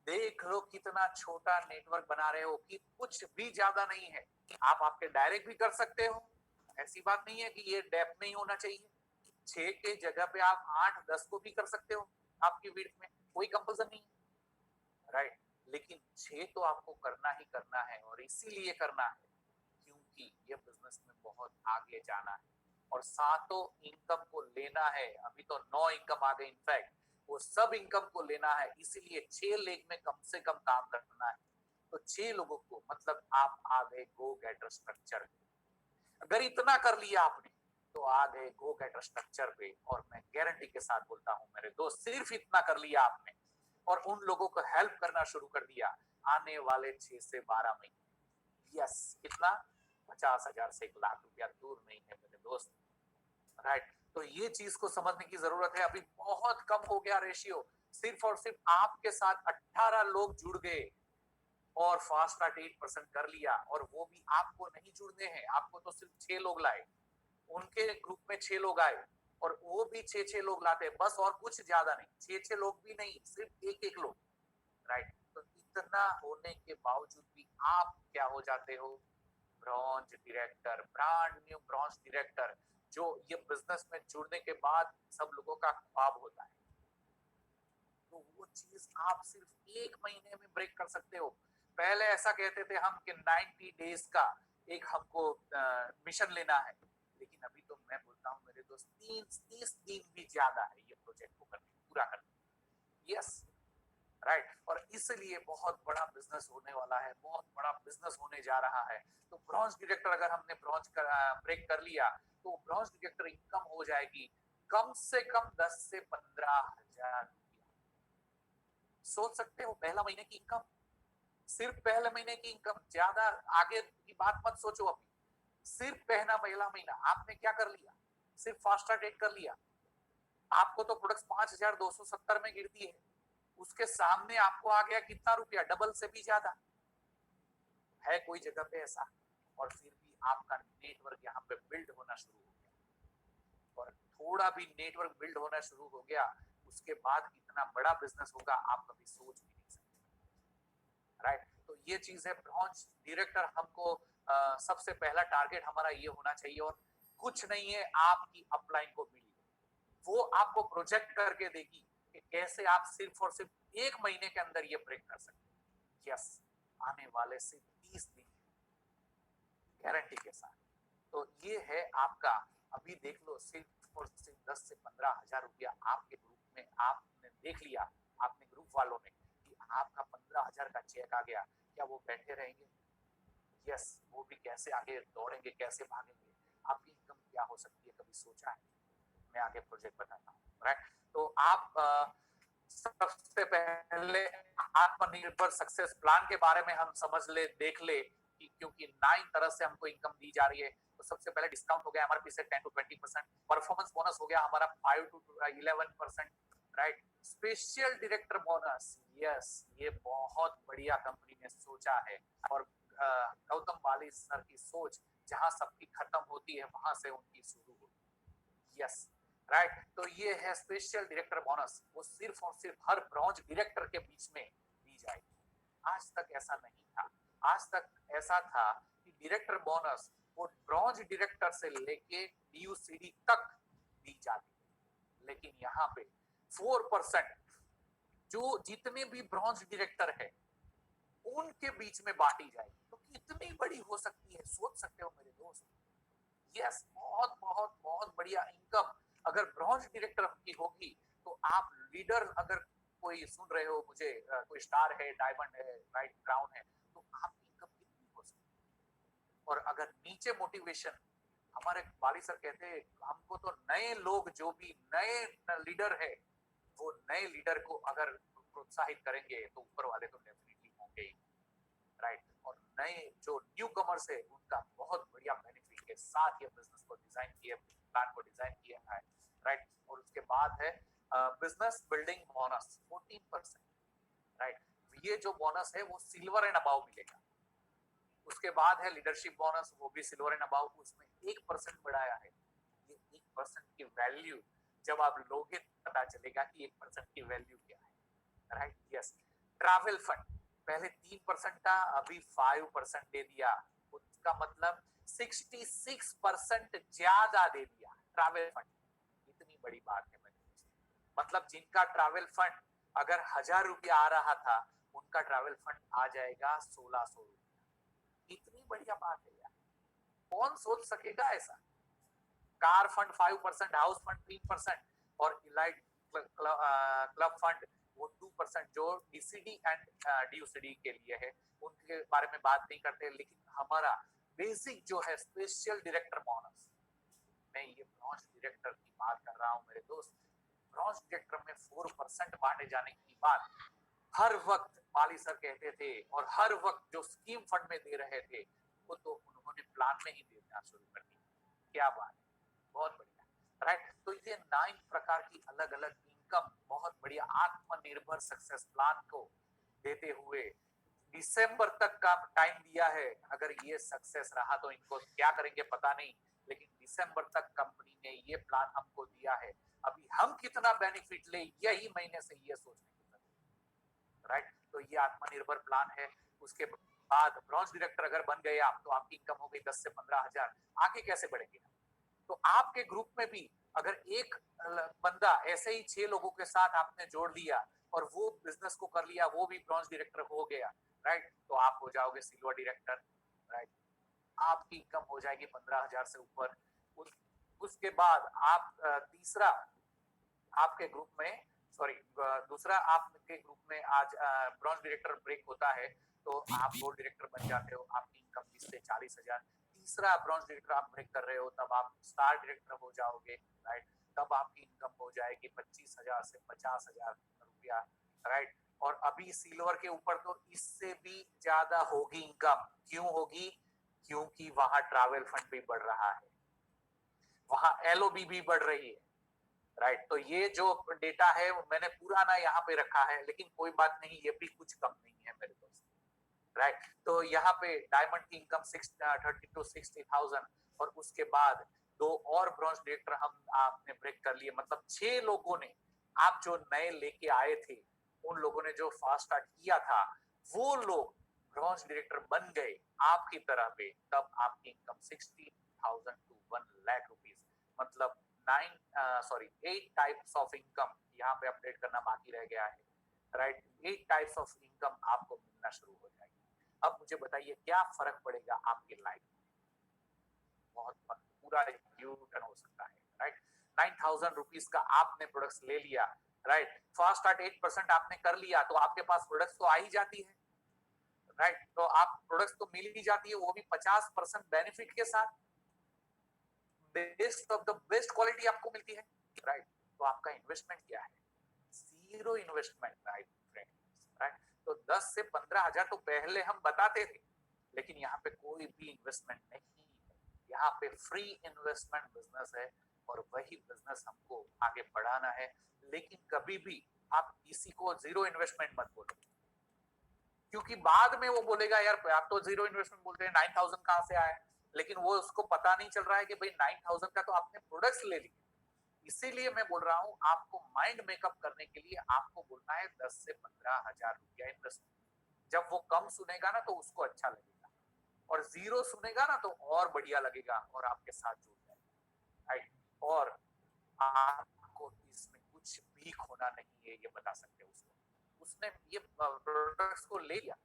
Speaker 1: देख लो कितना छोटा नेटवर्क बना रहे हो कि कुछ भी ज्यादा नहीं है। आप आपके डायरेक्ट भी कर सकते हो, ऐसी बात नहीं है कि ये डेप में ही होना चाहिए। 6 के जगह पे आप 8-10 को भी कर सकते हो, आपकी विड्थ में कोई कंपल्सन नहीं, राइट। लेकिन 6 तो आपको करना ही करना है, और इसीलिए करना है क्योंकि ये बिजनेस में बहुत आगे जाना है और सातों इनकम को लेना है। अभी तो 9 इनकम आ गए, इनफैक्ट वो सब इनकम को लेना है, इसीलिए 6 लेग में कम से कम काम करना है। तो 6 लोगों को मतलब आप आ गए गो गेटर स्ट्रक्चर। अगर इतना कर लिया आपने तो आ गए गो गेटर स्ट्रक्चर पे, और मैं गारंटी के साथ बोलता हूं मेरे दोस्त, सिर्फ इतना कर लिया आपने और उन लोगों को हेल्प करना शुरू कर दिया, आने वाले 6 से 12 महीने, यस, कितना 50,000 से 1,00,000 रुपया दूर नहीं है मेरे दोस्त, राइट। तो ये चीज को समझने की जरूरत है। अभी बहुत कम हो गया रेशियो, सिर्फ और सिर्फ आपके साथ 18 लोग जुड़ गए और फास्ट स्टार्ट 8% कर लिया, और वो भी आपको नहीं जुड़ने हैं, आपको तो सिर्फ 6 लोग लाए, उनके ग्रुप में 6 लोग आए, और वो भी 6-6 लोग लाते हैं, बस और कुछ ज्यादा नहीं, 6-6 लोग भी नहीं, सिर्फ एक-एक लोग, राइट? तो इतना होने के बावजूद भी आप क्या हो जाते हो, bronze director, brand new bronze director, जो ये बिजनेस में जुड़ने के बाद सब लोगों का ख्वाब होता है। तो वो चीज आप सिर्फ 1 महीने में ब्रेक कर सकते हो। पहले ऐसा कहते थे हम कि 90 डेज का एक हमको मिशन लेना है, लेकिन अभी तो मैं बोलता हूँ मेरे दोस्त 30 दिन भी ज्यादा है ये प्रोजेक्ट को करने, पूरा करने। Yes, right. और इसलिए बहुत बड़ा बिजनेस होने वाला है, बहुत बड़ा बिजनेस होने जा रहा है। तो ब्रॉन्ज डायरेक्टर अगर हमने ब्रेक कर लिया, तो ब्रॉन्ज डायरेक्टर इनकम हो जाएगी कम से कम 10 से 15 हजार। सोच सकते हो पहला महीने की इनकम, सिर्फ पहले महीने की इनकम, ज्यादा आगे की बात मत सोचो। अभी सिर्फ पहला महीना आपने क्या कर लिया, सिर्फ फास्ट ट्रैक कर लिया। आपको तो प्रोडक्ट्स 5270 में गिरती है, उसके सामने आपको आ गया कितना रुपया, डबल से भी ज्यादा है कोई जगह पे ऐसा। और फिर भी आपका नेटवर्क यहाँ पे बिल्ड होना शुरू हो गया, और थोड़ा भी नेटवर्क बिल्ड होना शुरू हो गया, उसके बाद कितना बड़ा बिजनेस होगा आप कभी सोच भी नहीं सकते, राइट? तो ये चीज है, ब्रॉन्ज डायरेक्टर हमको सबसे पहला टारगेट हमारा ये होना चाहिए, और कुछ नहीं है आपकी अपलाइन को मिली, वो आपको प्रोजेक्ट करके देगी कि कैसे आप सिर्फ और सिर्फ 1 महीने के अंदर ये ब्रेक कर सकते हैं। यस, आने वाले सिर्फ 30 दिन गारंटी के साथ। तो ये है आपका, अभी देख लो सिर्फ और सिर्फ 10 से 15 हजार रुपया आपके ग्रुप में आपने देख लिया, आपने ग्रुप वालों ने कि आपका 15 हजार का चेक आ गया, क्या वो बैठे रहेंगे? यस, वो भी कैसे आगे दौड़ेंगे, कैसे भागेंगे? आपकी इनकम क्या हो सकती है, कभी सोचा है? मैं आगे प्रोजेक्ट बताता हूँ, राइट? तो आप सबसे पहले आत्मनिर्भर सक्सेस प्लान के बारे में हम समझ ले, देख ले कि क्योंकि 9 तरह से हमको इनकम दी जा रही है। तो सबसे पहले डिस्काउंट हो गया हमारे पीछे 10 to 20%, परफॉर्मेंस बोनस हो गया हमारा 5 to 11%, right? Special director bonus, yes, ये बहुत बढ़िया कंपनी ने सोचा है, और गौतम बाली सर की सोच, जहां सबकी खत्म होती है वहां से उनकी शुरू होती है। Yes, right. तो ये है स्पेशल डायरेक्टर बोनस, वो सिर्फ और सिर्फ हर ब्रांच डायरेक्टर के बीच में दी जाएगी। आज तक ऐसा नहीं था, आज तक ऐसा था कि डायरेक्टर बोनस वो ब्रांच डायरेक्टर से लेके डीयूसीडी तक दी जाती है, लेकिन यहाँ पे 4% जो जितने भी ब्रांच डायरेक्टर है उनके बीच में बांटी जाएगी। तो कितनी बड़ी हो सकती है, सोच सकते हो मेरे दोस्त। यस, बहुत बहुत बहुत बढ़िया इनकम अगर ब्रॉन्ज डायरेक्टर की होगी। तो आप लीडर, अगर कोई सुन रहे हो मुझे, कोई स्टार है, डायमंड है, राइट, क्राउन है, तो आपकी इनकम कितनी हो सकती है? और अगर नीचे मोटिवेशन, हमारे बाली सर कहते हैं हमको तो नए लोग, जो भी नए लीडर है, वो नए लीडर को अगर प्रोत्साहित करेंगे तो ऊपर वाले तो डेफिनेटली होंगे, राइट? और नए जो न्यू कमर्स है उनका बहुत बढ़िया बेनिफिट के साथ ये बिजनेस को डिजाइन किया, प्लान को डिजाइन किया है, राइट? और उसके बाद है बिजनेस बिल्डिंग बोनस 14%, राइट? ये जो बोनस है वो सिल्वर एंड अबाव मिलेगा। उसके बाद है लीडरशिप बोनस, वो भी सिल्वर एंड अबाव, उसमें 1% बढ़ाया है। ये 1% की वैल्यू जब आप लोगे पता चलेगा कि 1% की वैल्यू क्या है, राइट? यस, ट्रैवल फंड पहले 3% था, अभी 5% दे दिया, उसका मतलब 66% ज्यादा दे दिया ट्रैवल फंड। इतनी बड़ी बात है मेरे दोस्त, मतलब जिनका ट्रैवल फंड अगर 1000 रुपया आ रहा था, उनका ट्रैवल फंड आ जाएगा 1600 रुपया। इतनी बढ़िया बात है यार, कौन सोच सकेगा ऐसा? कार फंड 5%, हाउस फंड 3%, और इलाइट क्लब फंड वो 2% जो डीसीडी एंड डीयूसीडी के लिए है, उनके बारे में बात नहीं करते। लेकिन हमारा बेसिक जो है स्पेशल डायरेक्टर बोनस, मैं ये ब्रॉन्ज डायरेक्टर की बात कर रहा हूँ मेरे दोस्त। ब्रॉन्ज डायरेक्टर में 4% बांटे जाने की बात हर वक्त बाली सर कहते थे, और हर वक्त जो स्कीम फंड में दे रहे थे वो तो उन्होंने प्लान में ही देना शुरू कर दिया। क्या बात, बहुत बढ़िया, राइट? तो ये 9 प्रकार की अलग अलग इनकम बहुत बढ़िया आत्मनिर्भर सक्सेस प्लान को देते हुए दिसंबर तक का टाइम दिया है। अगर ये सक्सेस रहा तो इनको क्या करेंगे पता नहीं, लेकिन दिसंबर तक कंपनी ने ये प्लान हमको दिया है, अभी हम कितना बेनिफिट ले यही महीने से ये सोचने की जरूरत है, राइट। तो ये आत्मनिर्भर प्लान है। उसके बाद ब्रॉन्ज डायरेक्टर अगर बन गए आप, तो आपकी इनकम हो गई 10 से 15 हजार। आगे कैसे बढ़ेंगे? तो आपके ग्रुप में भी अगर एक बंदा ऐसे ही 6 लोगों के साथ आपने जोड़ दिया और वो बिजनेस को कर लिया, वो भी ब्रॉन्ज डायरेक्टर हो गया, राइट, तो आप हो जाओगे सिल्वर डायरेक्टर, राइट। आपकी इनकम हो जाएगी 15 हजार से ऊपर। उसके बाद आप तीसरा आपके ग्रुप में, सॉरी, दूसरा आपके ग्रुप में आज ब्रॉन्ज डायरेक्टर ब्रेक होता है, तो आप गोल्ड डायरेक्टर बन जाते हो, आपकी इनकम 20 से 40 हजार। तीसरा ब्रॉन्ज डायरेक्टर आप ब्रेक कर रहे हो, तब आप स्टार डायरेक्टर हो जाओगे, राइट। तब आपकी इनकम हो जाएगी 25 हजार से 50 हजार रुपया, राइट। और अभी सिल्वर के ऊपर तो इससे भी ज्यादा होगी इनकम। क्यों होगी? क्योंकि वहां ट्रैवल फंड भी बढ़ रहा है, वहां एलओबी भी बढ़ रही है, राइट। तो ये जो डेटा है वो मैंने पुराना यहाँ पे रखा है, लेकिन कोई बात नहीं, ये भी कुछ कम नहीं है मेरे दोस्त, राइट। तो यहाँ पे डायमंड की इनकम 30 to 60,000, और उसके बाद 2 और ब्रॉन्ज डायरेक्टर हम आपने ब्रेक कर लिए। मतलब 6 लोगों ने, आप जो नए लेके आए थे, उन लोगों ने जो फास्ट स्टार्ट किया था, वो लोग ब्रॉन्ज डायरेक्टर बन गए आपकी तरह पे। तब आपकी इनकम 60,000 to 1 लाख रुपीज, मतलब 8 टाइप्स ऑफ इनकम यहाँ पे अपडेट करना बाकी रह गया है, राइट। 8 टाइप्स ऑफ इनकम आपको मिलना शुरू हो जाएगी। अब मुझे बताइए क्या फर्क पड़ेगा आपकी लाइफ में? बहुत फर्क, पूरा यू टर्न हो सकता है, राइट। 9,000 रुपीज का आपने प्रोडक्ट्स ले लिया, राइट। फास्ट स्टार्ट 8% आपने कर लिया, तो आपके पास प्रोडक्ट्स तो आ ही जाती है, राइट। तो आप प्रोडक्ट्स तो मिल ही जाती है, वो भी 50% बेनिफिट के साथ, best of the best quality आपको मिलती है, राइट। तो आपका इन्वेस्टमेंट क्या है? Zero investment, right friends, right. तो 10 से 15 हजार तो पहले हम बताते थे, लेकिन यहाँ पे कोई भी इन्वेस्टमेंट नहीं है, यहाँ पे फ्री इन्वेस्टमेंट बिजनेस है, और वही बिजनेस हमको आगे बढ़ाना है। लेकिन कभी भी आप किसी को जीरो इन्वेस्टमेंट मत बोलो, क्योंकि बाद में वो बोलेगा यार आप तो जीरो इन्वेस्टमेंट बोलते हैं, 9,000 कहाँ से आए? लेकिन वो उसको पता नहीं चल रहा है कि भाई 9,000 का तो आपने प्रोडक्ट्स ले लिए। इसीलिए मैं बोल रहा हूँ, आपको माइंड मेकअप करने के लिए आपको बोलना है 10 से 15 हजार रुपया इन्वेस्टमेंट। जब वो कम सुनेगा ना तो उसको अच्छा लगेगा, और जीरो सुनेगा ना तो और बढ़िया लगेगा और आपके साथ जुड़ जाएगा, राइट। और आपको इसमें कुछ भी खोना नहीं है, ये बता सकते हो उसको। उसने ये प्रोडक्ट्स को ले लिया,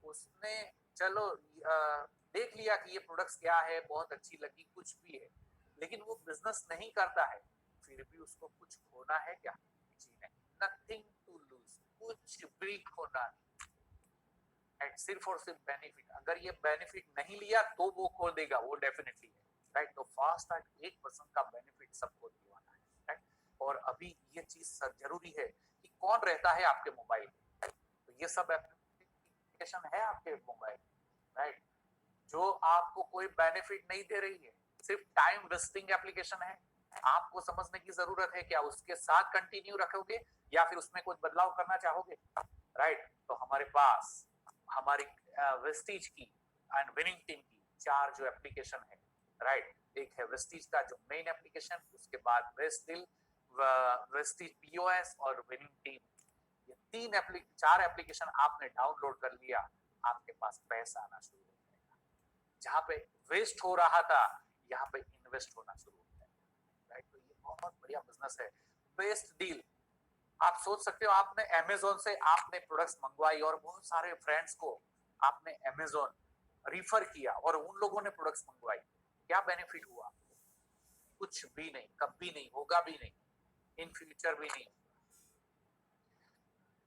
Speaker 1: उसने चलो देख लिया कि ये प्रोडक्ट्स क्या है, बहुत अच्छी लगी, कुछ भी है, लेकिन वो बिजनेस नहीं करता है, फिर भी उसको कुछ खोना है क्या? जी नहीं, नथिंग टू लूज, कुछ भी खोना नहीं, सिर्फ और सिर्फ बेनिफिट। अगर ये बेनिफिट नहीं लिया तो वो खो देगा, वो डेफिनेटली है, राइट। तो फास्ट स्टार्ट 8% का बेनिफिट सबको दिलवाना है, राइट। और अभी ये चीज जरूरी है कि कौन रहता है आपके मोबाइल में, तो ये सब एप्लीकेशन है आपके मोबाइल, राइट, जो आपको कोई बेनिफिट नहीं दे रही है, सिर्फ टाइम वेस्टिंग एप्लीकेशन है। आपको समझने की जरूरत है, क्या उसके साथ कंटिन्यू रखोगे या फिर उसमें कुछ बदलाव करना चाहोगे, राइट। तो हमारे पास हमारी वेस्टीज की एंड विनिंग टीम की 4 जो एप्लीकेशन है, राइट। एक है वेस्टीज का जो मेन एप्लीकेशन, उसके बाद वेस्टिल, वेस्टीज पीओएस और विनिंग टीम। ये 4 एप्लीकेशन आपने डाउनलोड कर लिया, आपके पास पैसा आना शुरू हो जाएगा। जहां पे वेस्ट हो रहा था, यहाँ पे इन्वेस्ट होना शुरू हो जाएगा, राइट। तो ये बहुत बढ़िया बिजनेस है। बेस्ट डील, आप सोच सकते हो, आपने अमेज़न से आपने प्रोडक्ट्स मंगवाई और बहुत सारे फ्रेंड्स को आपने अमेज़न रिफर किया और उन लोगों ने प्रोडक्ट्स मंगवाई, क्या बेनिफिट हुआ? कुछ भी नहीं, कभी नहीं होगा, भी नहीं, इन फ्यूचर भी नहीं।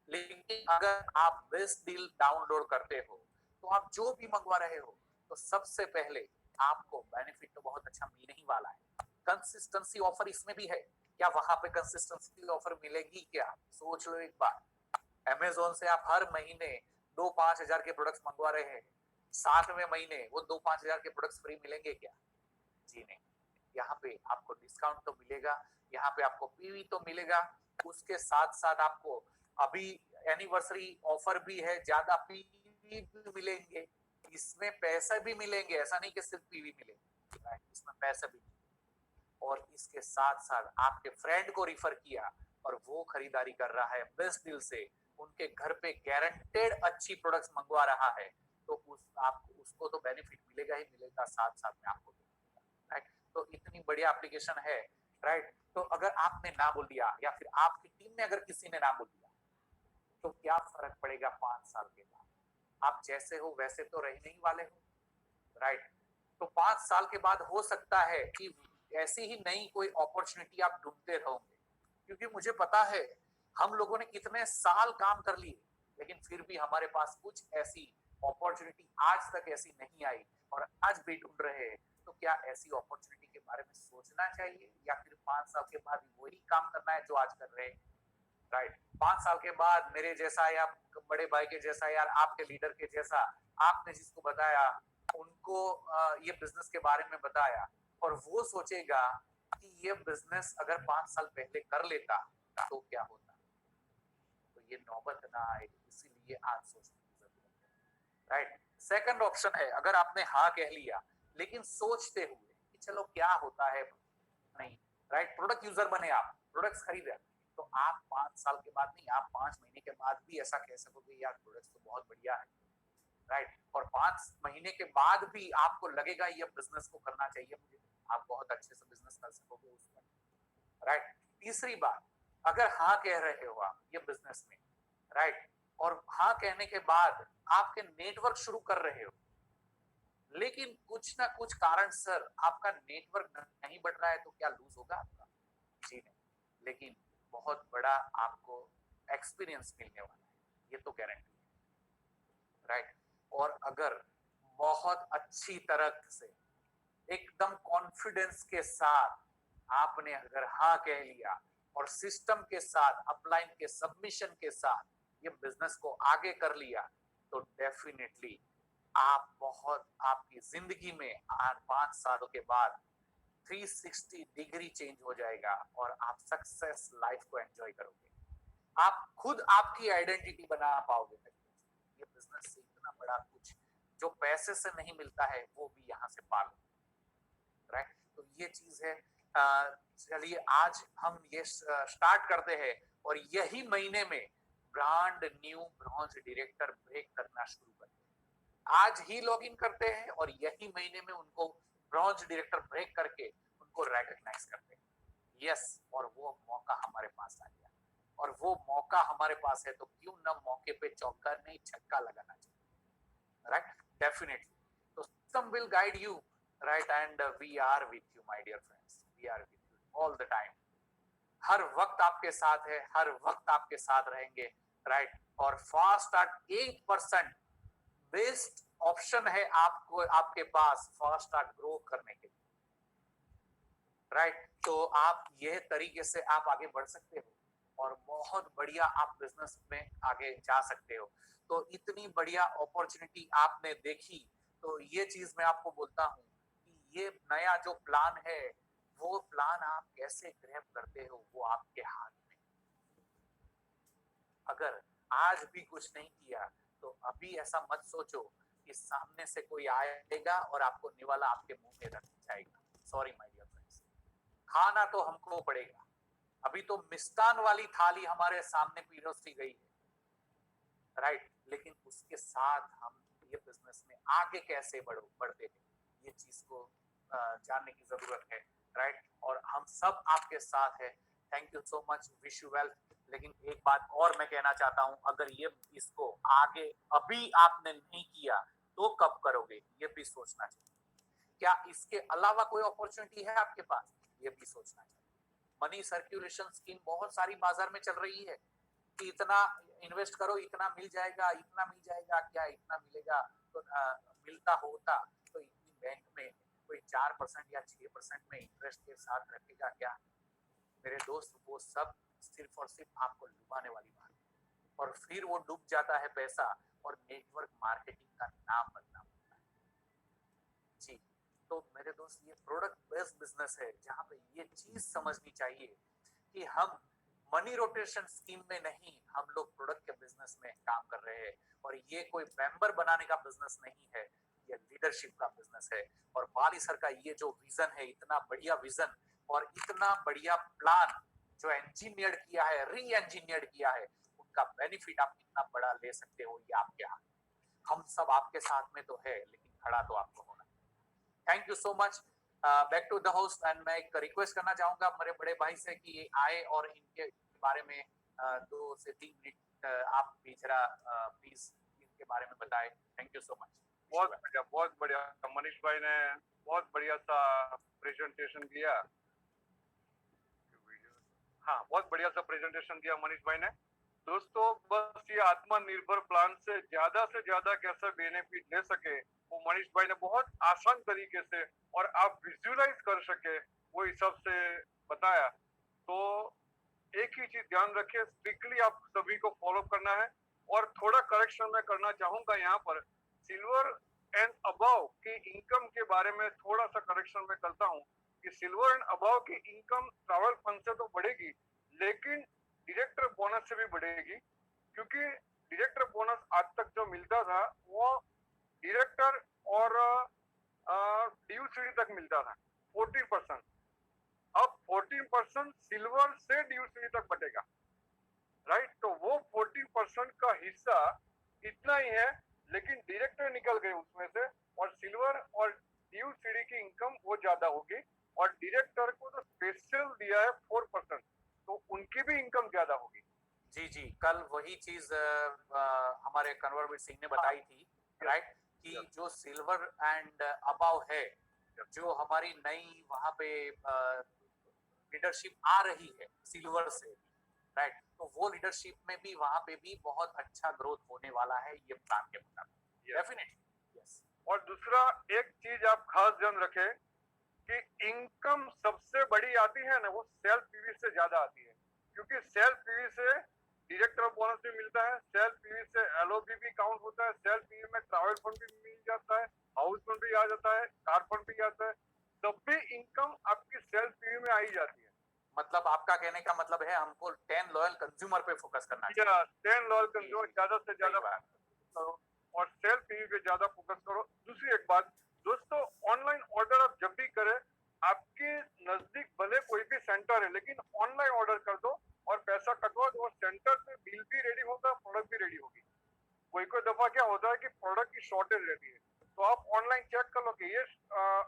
Speaker 1: लेकिन अगर आप बेस्ट डील डाउनलोड करते हो, तो आप जो भी मंगवा रहे हो, तो सबसे पहले आपको बेनिफिट तो बहुत अच्छा मिलने ही वाला है। कंसिस्टेंसी ऑफर इसमें भी है, क्या वहां पे कंसिस्टेंसी ऑफर मिलेगी क्या? सोच लो एक बार। अमेज़न से आप हर महीने 2-5 हजार के प्रोडक्ट्स मंगवा रहे हैं, 7वें महीने वो 2-5 हजार के प्रोडक्ट्स फ्री मिलेंगे क्या? जी नहीं। यहाँ पे आपको डिस्काउंट तो मिलेगा, यहाँ पे आपको पीवी तो मिलेगा, उसके साथ साथ आपको अभी एनिवर्सरी ऑफर भी है, ज्यादा पीवी भी मिलेंगे, इसमें पैसे भी मिलेंगे, ऐसा नहीं कि सिर्फ पीवी मिलेंगे, इसमें पैसे भी। और इसके साथ साथ आपके फ्रेंड को रिफर किया और वो खरीदारी कर रहा है बेस्ट डील से, उनके घर पे गारंटेड अच्छी प्रोडक्ट्स मंगवा रहा है, तो आपको उसको तो बेनिफिट मिलेगा ही मिलेगा, साथ साथ में आपको भी मिलेगा, राइट। तो इतनी बढ़िया एप्लीकेशन है, राइट। तो अगर आपने ना बोल दिया या फिर आपकी टीम में अगर किसी ने ना बोल दिया, तो क्या फर्क पड़ेगा 5 साल के बाद? आप जैसे हो वैसे तो रहने ही वाले हो, राइट। तो 5 साल के बाद हो सकता है कि ऐसी ही नई कोई अपॉर्चुनिटी आप ढूंढते रहोगे, क्योंकि मुझे पता है हम लोगों ने कितने साल काम कर लिए, लेकिन फिर भी हमारे पास कुछ ऐसी अपॉर्चुनिटी आज तक ऐसी नहीं आई और आज भी ढूंढ रहे हैं। तो क्या ऐसी अपॉर्चुनिटी के बारे में सोचना चाहिए या फिर 5 साल के बाद वही काम करना है जो आज कर रहे हैं, राइट। 5 साल के बाद मेरे जैसा या बड़े भाई के जैसा या आपके लीडर के जैसा, आपने जिसको बताया उनको ये बिजनेस के बारे में बताया, और वो सोचेगा कि ये बिजनेस अगर 5 साल पहले कर लेता तो क्या होता, तो ये नौबत ना आए, इसीलिए आज सोचने की जरूरत है, राइट। सेकंड ऑप्शन है, अगर आपने हाँ कह लिया लेकिन सोचते हुए कि चलो क्या होता है, नहीं, राइट, प्रोडक्ट यूजर बने, आप प्रोडक्ट्स खरीदे, तो आप 5 साल के बाद नहीं, आप 5 महीने के बाद भी ऐसा कह सकोगे यार प्रोडक्ट्स तो बहुत बढ़िया है, राइट। और 5 महीने के बाद भी आपको लगेगा ये बिजनेस को करना चाहिए मुझे, आप बहुत अच्छे से बिजनेस कर सकोगे उसमें, राइट। तीसरी बात, अगर हाँ कह रहे हो आप ये बिजनेस में, राइट, और हाँ कहने के बाद आपके नेटवर्क शुरू कर रहे हो, लेकिन कुछ ना कुछ कारण सर आपका नेटवर्क नहीं बढ़ रहा है, तो क्या लूज होगा आपका? जी नहीं, लेकिन बहुत बड़ा आपको एक्सपीरियंस मिलने वाला है, ये तो गारंटी है, राइट। और अगर बहुत अच्छी तरह से एकदम कॉन्फिडेंस के साथ आपने अगर हाँ कह लिया और सिस्टम के साथ अपलाइन के सबमिशन के साथ ये बिजनेस को आगे कर लिया, तो डेफिनेटली आप बहुत आपकी जिंदगी में 5 सालों के बाद 360 डिग्री चेंज हो जाएगा और आप सक्सेस लाइफ को एंजॉय करोगे, आप खुद आपकी आइडेंटिटी बना पाओगे। ये बिजनेस से इतना बड़ा कुछ जो पैसे से नहीं मिलता है वो भी यहाँ से पा लो, राइट। तो ये चीज है। चलिए आज हम ये स्टार्ट करते हैं और यही महीने में brand new bronze director break करना शुरू करते हैं, आज ही लॉग इन करते हैं और यही महीने में उनको ब्रॉन्ज डायरेक्टर ब्रेक करके उनको रिकॉग्नाइज करते हैं, यस। और वो मौका हमारे पास आ गया, और वो मौका हमारे पास है, तो क्यों ना मौके पे चौका नहीं छक्का लगाना चाहिए, right? Definitely. So system will guide you, right? And we are with you, my dear friends. We are with you all the time. हर वक्त आपके साथ है, हर वक्त आपके साथ रहेंगे, राइट। और फास्ट स्टार्ट 8% बेस्ट ऑप्शन है आपको, आपके पास फास्ट स्टार्ट ग्रो करने के लिए, राइट। तो आप ये तरीके से आप आगे बढ़ सकते हो और बहुत बढ़िया आप बिजनेस में आगे जा सकते हो। तो इतनी बढ़िया अपॉर्चुनिटी आपने देखी, तो ये चीज मैं आपको बोलता हूँ कि ये नया जो प्लान है, वो प्लान आप कैसे ग्रैब करते हो वो आपके हाथ में। अगर आज भी कुछ नहीं किया तो अभी ऐसा मत सोचो कि सामने से कोई आएगा और आपको निवाला आपके मुंह में रख जाएगा। सॉरी माय डियर फ्रेंड्स, खाना तो हमको पड़ेगा। अभी तो मिष्टान वाली थाली हमारे सामने परोसी गई है, राइट। लेकिन उसके साथ हम ये बिजनेस में आगे कैसे बढ़ते हैं, ये चीज को जानने की जरूरत है, राइट। और हम सब आपके साथ है। Thank you so much, wish you well. लेकिन एक बात और मैं कहना चाहता हूं, अगर ये इसको आगे अभी आपने नहीं किया तो कब करोगे, ये भी सोचना चाहिए। क्या इसके अलावा कोई अपॉर्चुनिटी है आपके पास, ये भी सोचना चाहिए। मनी सर्कुलेशन स्कीम बहुत सारी बाजार में चल रही है कि इतना इन्वेस्ट करो इतना मिल जाएगा, इतना मिल जाएगा, क्या इतना मिलेगा, तो मिलता होता तो इतनी बैंक में कोई 4% या 6% में इंटरेस्ट के साथ रखेगा क्या? मेरे दोस्त, वो सब सिर्फ और सिर्फ आपको डुबाने वाली बात है, और फिर वो डूब जाता है पैसा और नेटवर्क मार्केटिंग का नाम बदनाम होता है। जी, तो मेरे दोस्त, ये प्रोडक्ट बेस्ड बिजनेस है जहां पे ये चीज समझनी चाहिए कि हम मनी रोटेशन स्कीम में नहीं, हम लोग प्रोडक्ट के बिजनेस में काम कर रहे हैं, और ये कोई मेंबर बनाने का बिजनेस नहीं है, ये लीडरशिप का बिजनेस है। और बाली सर का ये जो विजन है, इतना बढ़िया विजन, और इतना बढ़िया प्लान जो इंजीनियर किया है, री इंजीनियर किया है, उनका बेनिफिट आप कितना बड़ा ले सकते हो ये आपके हाथ। हम सब आपके साथ में तो है, लेकिन खड़ा तो आपको होना। Thank you so much. Back to the host, and मैं एक रिक्वेस्ट करना चाहूंगा मेरे बड़े भाई से कि ये आए और इनके बारे में 2 से 3 मिनट आप भी जरा प्लीज इनके बारे में बताएं। Thank you so much.
Speaker 3: बहुत बढ़िया मनीष भाई ने बहुत बढ़िया सा प्रेजेंटेशन दिया। हाँ, बहुत बढ़िया सा प्रेजेंटेशन दिया मनीष भाई ने। दोस्तों, बस ये आत्मनिर्भर प्लान से ज्यादा कैसे बेनिफिट ले सके वो मनीष भाई ने बहुत आसान तरीके से और आप विजुअलाइज कर सके वो हिसाब से बताया। तो एक ही चीज ध्यान रखिए, स्ट्रिक्टली आप सभी को फॉलो करना है। और थोड़ा करेक्शन मैं करना चाहूंगा यहाँ पर, सिल्वर एंड अबव की इनकम के बारे में थोड़ा सा करेक्शन मैं करता हूँ कि सिल्वर एंड अबव की इनकम ट्रैवल फंड से तो बढ़ेगी, लेकिन डायरेक्टर बोनस से भी बढ़ेगी। क्योंकि डायरेक्टर बोनस आज तक जो मिलता था वो डायरेक्टर और DUCD तक मिलता था 14%। अब 14% सिल्वर से DUCD तक बढ़ेगा, राइट। तो वो 14% का हिस्सा इतना ही है, लेकिन डायरेक्टर निकल गए उसमें से, और सिल्वर और DUCD की इनकम वो ज्यादा होगी। और डायरेक्टर को तो स्पेशल दिया है 4%, तो उनकी भी इनकम ज्यादा होगी।
Speaker 1: जी जी, कल वही चीज हमारे कन्वरवीर सिंह ने बताई थी, राइट, कि जो सिल्वर एंड अबव है, जो हमारी नई वहां पे लीडरशिप आ रही है सिल्वर से, राइट, तो वो लीडरशिप में भी वहां पे भी बहुत अच्छा ग्रोथ होने वाला है ये प्लान के मुताबिक, डेफिनेटली। यस।
Speaker 3: और दूसरा एक चीज आप खास ध्यान रखें कि इनकम सबसे बड़ी आती है ना, वो सेल्फ पीवी से ज्यादा आती है। क्योंकि सेल्फ पीवी से डायरेक्टर बोनस भी मिलता है, सेल्फ पीवी से LOB भी काउंट होता है, सेल्फ पीवी में ट्रैवल फंड भी मिल जाता है, हाउस फंड भी आ जाता है, कार फंड भी आता है, तब भी इनकम आपकी सेल्फ पीवी में आई जाती है।
Speaker 1: मतलब आपका कहने का मतलब है हमको 10 लॉयल कंज्यूमर पे फोकस करना चाहिए।
Speaker 3: 10 लॉयल कंज्यूमर ज्यादा से ज्यादा करो और सेल्फ पीवी पे ज्यादा फोकस करो। दूसरी एक बात दोस्तों, ऑनलाइन ऑर्डर आप जब भी करें, आपके नजदीक भले कोई भी सेंटर है, लेकिन ऑनलाइन ऑर्डर कर दो और पैसा कटवा दो, और सेंटर पे बिल भी रेडी होगा, प्रोडक्ट भी रेडी होगी। कोई दफा क्या होता है कि प्रोडक्ट की शॉर्टेज रहती है, तो आप ऑनलाइन चेक कर लो कि ये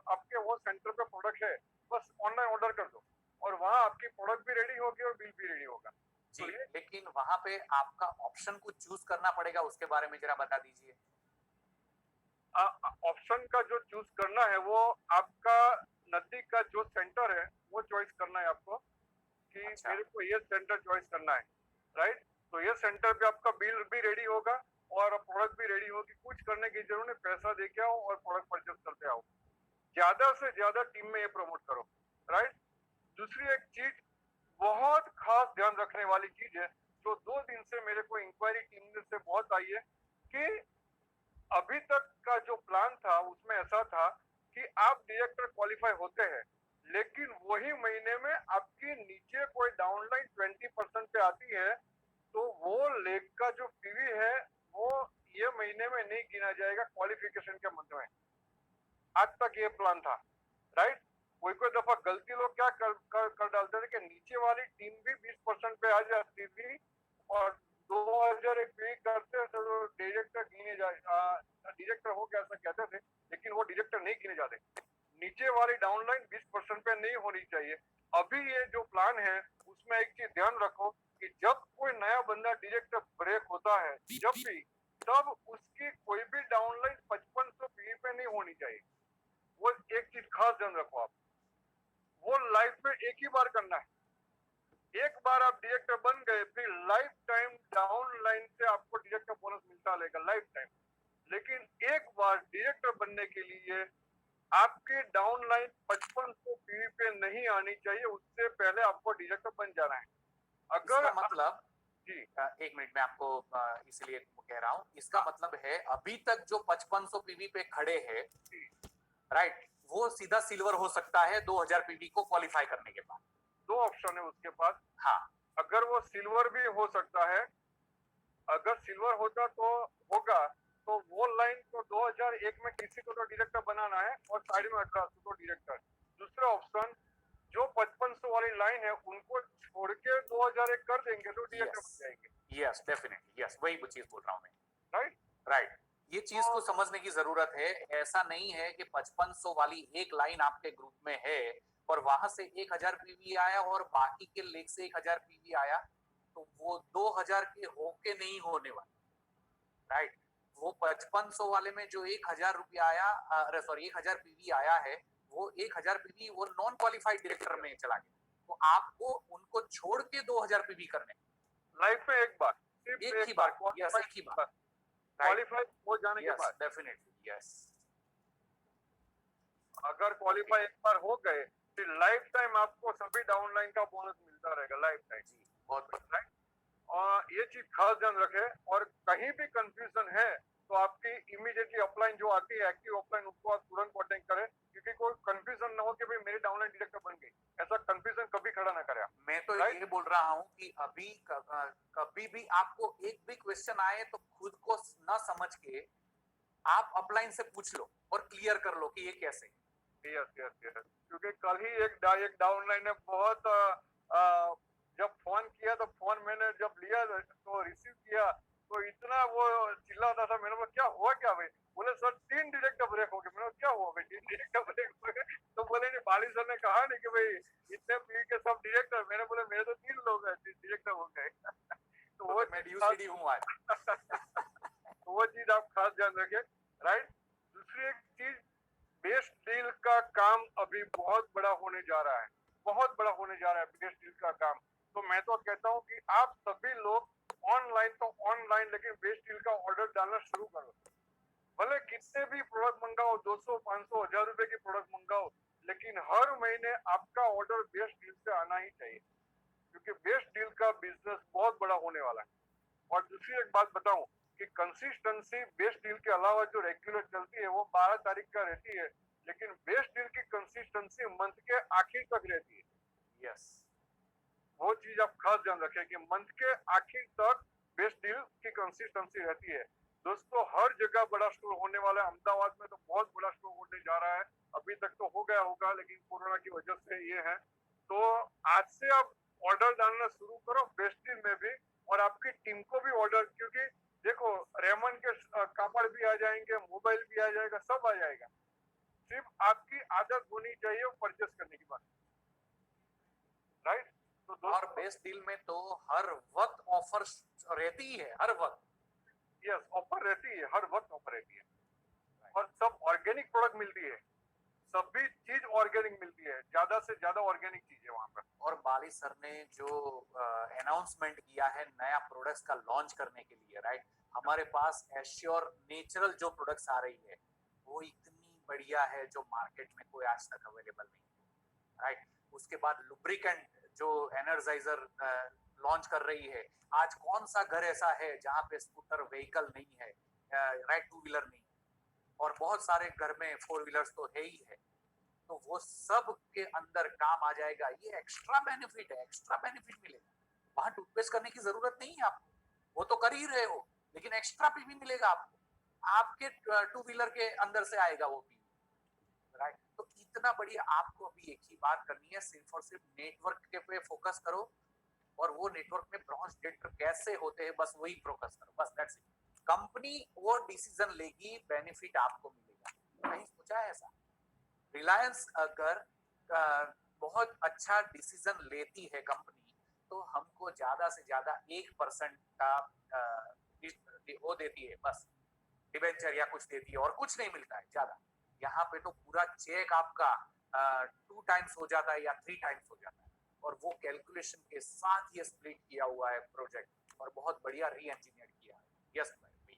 Speaker 3: आपके वो सेंटर पे प्रोडक्ट है, बस ऑनलाइन ऑर्डर कर दो और वहां आपकी प्रोडक्ट भी रेडी होगी और बिल भी रेडी होगा।
Speaker 1: जी, लेकिन वहां पे आपका ऑप्शन को चूज करना पड़ेगा, उसके बारे में जरा बता दीजिए।
Speaker 3: ऑप्शन का जो चूज करना है वो आपका नजदीक का जो सेंटर है वो चॉइस करना है आपको, कि
Speaker 1: अच्छा।
Speaker 3: मेरे को ये सेंटर चॉइस करना है, राइट। तो ये सेंटर पे आपका बिल भी रेडी होगा और प्रोडक्ट भी रेडी होगी। कुछ करने की जरूरत नहीं, पैसा दे के आओ और प्रोडक्ट परचेस करते आओ। ज्यादा से ज्यादा टीम में ये प्रमोट करो, राइट। दूसरी एक चीज बहुत खास ध्यान रखने वाली चीज है, जो 2 दिन से मेरे को इंक्वायरी टीम से बहुत आई है, कि अभी तक का जो प्लान था उसमें ऐसा था कि आप डायरेक्टर क्वालिफाई होते हैं, लेकिन वही महीने में आपकी नीचे कोई डाउनलाइन 20% पे आती है, तो वो लेग का जो पीवी है वो ये महीने में नहीं गिना जाएगा क्वालिफिकेशन के मंथ में। आज तक ये प्लान था, राइट। कोई दफा गलती लोग क्या कर डालते थे कि नीचे वाली टीम भी 20% पे आ जाती थी और 2000 एक पे करते तो डायरेक्टर गिने जाए, डायरेक्टर हो गया ऐसा कहते थे, लेकिन वो डायरेक्टर नहीं गिने जाते। नीचे वाली डाउनलाइन 20% पे नहीं होनी चाहिए। अभी ये जो प्लान है उसमें एक चीज ध्यान रखो कि जब कोई नया बंदा डायरेक्टर ब्रेक होता है, जब भी, तब उसकी कोई भी डाउनलाइन 5500 पी पे नहीं होनी चाहिए। वो एक चीज खास ध्यान रखो आप, वो लाइफ में एक ही बार करना है। एक बार आप डायरेक्टर बन गए, फिर लाइफ टाइम डाउन लाइन से आपको डायरेक्टर बोनस मिलता रहेगा, लाइफ टाइम। लेकिन एक बार डायरेक्टर बनने के लिए आपके डाउन लाइन 5500 पीवी पे नहीं आनी चाहिए, उससे पहले आपको डायरेक्टर बन जाना है। अगर
Speaker 1: मतलब
Speaker 3: जी
Speaker 1: 1 मिनट में आपको इसलिए कह रहा हूँ, इसका मतलब है अभी तक जो 5500 पीवी पे खड़े हैं, राइट, वो सीधा सिल्वर हो सकता है 2000 पीवी को क्वालिफाई करने के बाद।
Speaker 3: 2 ऑप्शन है उसके पास।
Speaker 1: हाँ,
Speaker 3: अगर वो सिल्वर भी हो सकता है, अगर सिल्वर होता तो होगा, तो वो लाइन को 2001 में किसी को तो डायरेक्टर बनाना है और साइड में 1800 तो डायरेक्टर। दूसरा ऑप्शन, जो 5500 वाली लाइन है उनको छोड़ के 2001 कर देंगे तो डीएक्टर बन जाएंगे।
Speaker 1: यस डेफिनेटली, यस वही चीज बोल रहा हूँ मैं।
Speaker 3: राइट
Speaker 1: राइट, ये चीज को समझने की जरूरत है। ऐसा नहीं है कि 5500 वाली एक लाइन आपके ग्रुप में है और वहां से 1000 पीवी आया और बाकी के लेग से 1000 पीवी आया, तो वो 2000 के होके नहीं होने वाला। राइट, वो 5500 वाले में जो 1000 रुपया आया, अरे सॉरी 1000 पीवी आया है, वो 1000 पीवी वो नॉन क्वालिफाइड डायरेक्टर में चला गया। तो आपको उनको छोड़ के 2000 पीवी करने,
Speaker 3: लाइफ में एक बार, सिर्फ
Speaker 1: एक ही बार, यस एक ही बार,
Speaker 3: क्वालिफाई हो जाने के बाद।
Speaker 1: Definitely yes.
Speaker 3: अगर क्वालिफाई एक बार हो गए फिर लाइफ टाइम आपको सभी डाउनलाइन का बोनस मिलता रहेगा, लाइफ टाइम।
Speaker 1: जी बहुत बढ़िया।
Speaker 3: राइट, और ये चीज खास ध्यान रखें। और कहीं भी कंफ्यूजन है तो आपकी इमीडिएटली अपलाइन जो आती है एक्टिव अपलाइन, उसको आप तुरंत कॉन्टेक्ट करें, क्योंकि कोई कंफ्यूजन ना हो कि भाई मेरी डाउनलाइन डायरेक्टर बन गई, ऐसा कंफ्यूजन कभी खड़ा ना करें।
Speaker 1: मैं तो ये बोल रहा हूँ कि अभी कभी भी आपको एक भी क्वेश्चन आए तो खुद को ना समझ के आप अपलाइन से पूछ लो और क्लियर कर लो कि ये कैसे।
Speaker 3: यस यस यस, क्योंकि कल ही एक डाउनलाइन ने बहुत जब फोन किया तो फोन मैंने जब लिया तो रिसीव किया तो इतना वो चिल्लाता था। मैंने बोला क्या हुआ क्या भाई? बोले सर 3 डायरेक्टर ब्रेक हो गए। मैंने क्या हुआ भाई 3 डायरेक्टर ब्रेक हो गए? तो बोले नहीं, बाली सर ने कहा नहीं कि भाई इतने पी के सब डायरेक्टर। मैंने बोले मेरे तो 3 लोग हैं, 3 डायरेक्टर हो गए। तो वो
Speaker 1: मैं यूसीडी हूँ आज।
Speaker 3: तो वो चीज आप खास ध्यान रखें। राइट, दूसरी एक चीज, बेस्ट डील का काम अभी बहुत बड़ा होने जा रहा है, बहुत बड़ा होने जा रहा है बेस्ट डील का काम। तो मैं तो कहता हूँ कि आप सभी लोग ऑनलाइन तो ऑनलाइन, लेकिन बेस्ट डील का ऑर्डर डालना शुरू करो। भले कितने भी प्रोडक्ट मंगाओ, 200 500 1000 रुपए की प्रोडक्ट मंगाओ, लेकिन हर महीने आपका ऑर्डर बेस्ट डील से आना ही चाहिए, क्योंकि बेस्ट डील का बिजनेस बहुत बड़ा होने वाला है। और दूसरी एक बात बताऊं कि कंसिस्टेंसी बेस्ट डील के अलावा जो रेगुलर चलती है वो 12 तारीख का रहती है, लेकिन बेस्ट डील की कंसिस्टेंसी मंथ के आखिर तक रहती है।
Speaker 1: यस,
Speaker 3: वो चीज आप खास ध्यान रखें कि मंथ के आखिर तक बेस्ट डील की कंसिस्टेंसी रहती है। दोस्तों, हर जगह बड़ा स्टोर होने वाला है। अहमदाबाद में तो बहुत बड़ा स्टोर होने जा रहा है, अभी तक तो हो गया होगा लेकिन कोरोना की वजह से ये है। तो आज से आप ऑर्डर डालना शुरू करो बेस्ट डील में भी, और आपकी टीम को भी ऑर्डर, क्योंकि देखो रेमन के कापड़ भी आ जाएंगे, मोबाइल भी आ जाएगा, सब आ जाएगा। सिर्फ आपकी आदत होनी चाहिए परचेस करने की बात। राइट, तो
Speaker 1: और बेस्ट डील में तो हर वक्त ऑफर रहती ही है, हर वक्त।
Speaker 3: यस, ऑफर रहती है, हर वक्त ऑफर रहती है, और सब ऑर्गेनिक प्रोडक्ट मिलती है, सभी चीज ऑर्गेनिक मिलती है, ज्यादा से ज्यादा ऑर्गेनिक चीज है वहां पर।
Speaker 1: और बाली सर ने जो अनाउंसमेंट किया है नया प्रोडक्ट्स का लॉन्च करने के लिए, राइट, हमारे पास एश्योर नेचुरल जो प्रोडक्ट्स आ रही है वो इतनी बढ़िया है जो मार्केट में कोई आज तक अवेलेबल नहीं है। राइट, उसके बाद लुब्रिकेंट जो एनर्जाइजर लॉन्च कर रही है। आज कौन सा घर ऐसा है जहां पे स्कूटर व्हीकल नहीं है, राइट, 2 व्हीलर नहीं, और बहुत सारे घर में 4 व्हीलर्स तो है ही है। तो वो सब के अंदर काम आ जाएगा। ये एक्स्ट्रा बेनिफिट है, एक्स्ट्रा बेनिफिट मिलेगा। वहां टूथपेस्ट करने की जरूरत नहीं है आपको, वो तो कर ही रहे हो, लेकिन एक्स्ट्रा पीवी मिलेगा आपको, आपके 2 व्हीलर के अंदर से आएगा वो पीवी। राइट, तो इतना बढ़िया। आपको अभी एक ही बात करनी है, सिर्फ और सिर्फ नेटवर्क के पे फोकस करो, और वो नेटवर्क में ब्रांच डायरेक्टर कैसे होते हैं बस वही फोकस करो, बस दैट्स इट। कंपनी वो डिसीजन लेगी, बेनिफिट आपको मिलेगा। कहीं सोचा है ऐसा? रिलायंस अगर बहुत अच्छा डिसीजन लेती है कंपनी, तो हमको ज्यादा से ज्यादा 1% का वो देती है, बस डिबेंचर या कुछ देती है, और कुछ नहीं मिलता है ज्यादा। यहाँ पे तो पूरा चेक आपका 2 टाइम्स हो जाता है या 3 टाइम्स हो जाता है, और वो कैलकुलेशन के साथ ये स्प्लिट किया हुआ है प्रोजेक्ट, और बहुत बढ़िया री इंजीनियर किया है। यस भाई,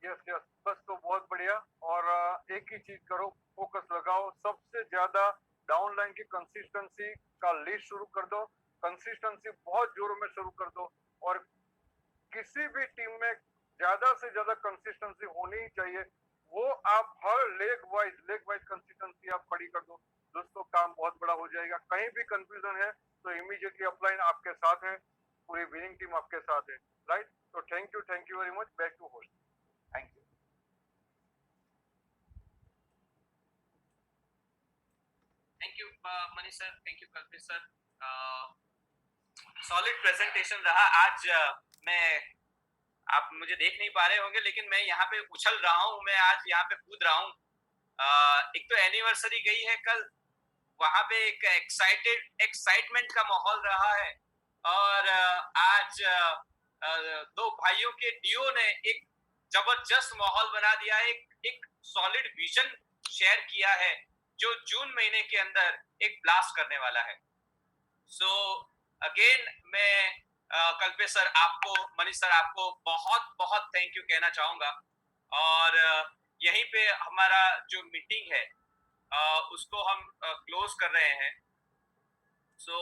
Speaker 3: यस यस, बस तो बहुत बढ़िया। और एक ही चीज करो, फोकस लगाओ, सबसे ज्यादा डाउनलाइन की कंसिस्टेंसी का लिस्ट शुरू कर दो, कंसिस्टेंसी बहुत जोरों में शुरू कर दो, और किसी भी टीम में ज्यादा से ज्यादा कंसिस्टेंसी होनी ही चाहिए। वो आप हर लेग वाइज कंसिस्टेंसी आप खड़ी कर दो, दोस्तों काम बहुत बड़ा हो जाएगा। कहीं भी कंफ्यूजन है तो इमीडिएटली अपलाइन आपके साथ है, पूरी विनिंग टीम आपके साथ है। राइट, तो thank you very much. Back to host.
Speaker 1: Thank you.
Speaker 2: Thank you. Manish sir, thank you Kalpesh sir. Solid presentation रहा आज। मैं आप मुझे देख नहीं पा रहे होंगे, लेकिन मैं यहाँ पे उछल रहा हूँ, मैं आज यहाँ पे कूद रहा हूँ। एक तो एनिवर्सरी गई है कल, वहां पे एक एक्साइटमेंट का माहौल रहा है, और आज दो भाइयों के डियो ने एक जबरदस्त माहौल बना दिया है, एक सॉलिड विजन शेयर किया है जो जून महीने के अंदर एक ब्लास्ट करने वाला है। सो अगेन मैं कल्पेश सर आपको, मनीष सर आपको बहुत बहुत थैंक यू कहना चाहूंगा, और यहीं पे हमारा जो मीटिंग है उसको हम क्लोज कर रहे हैं। सो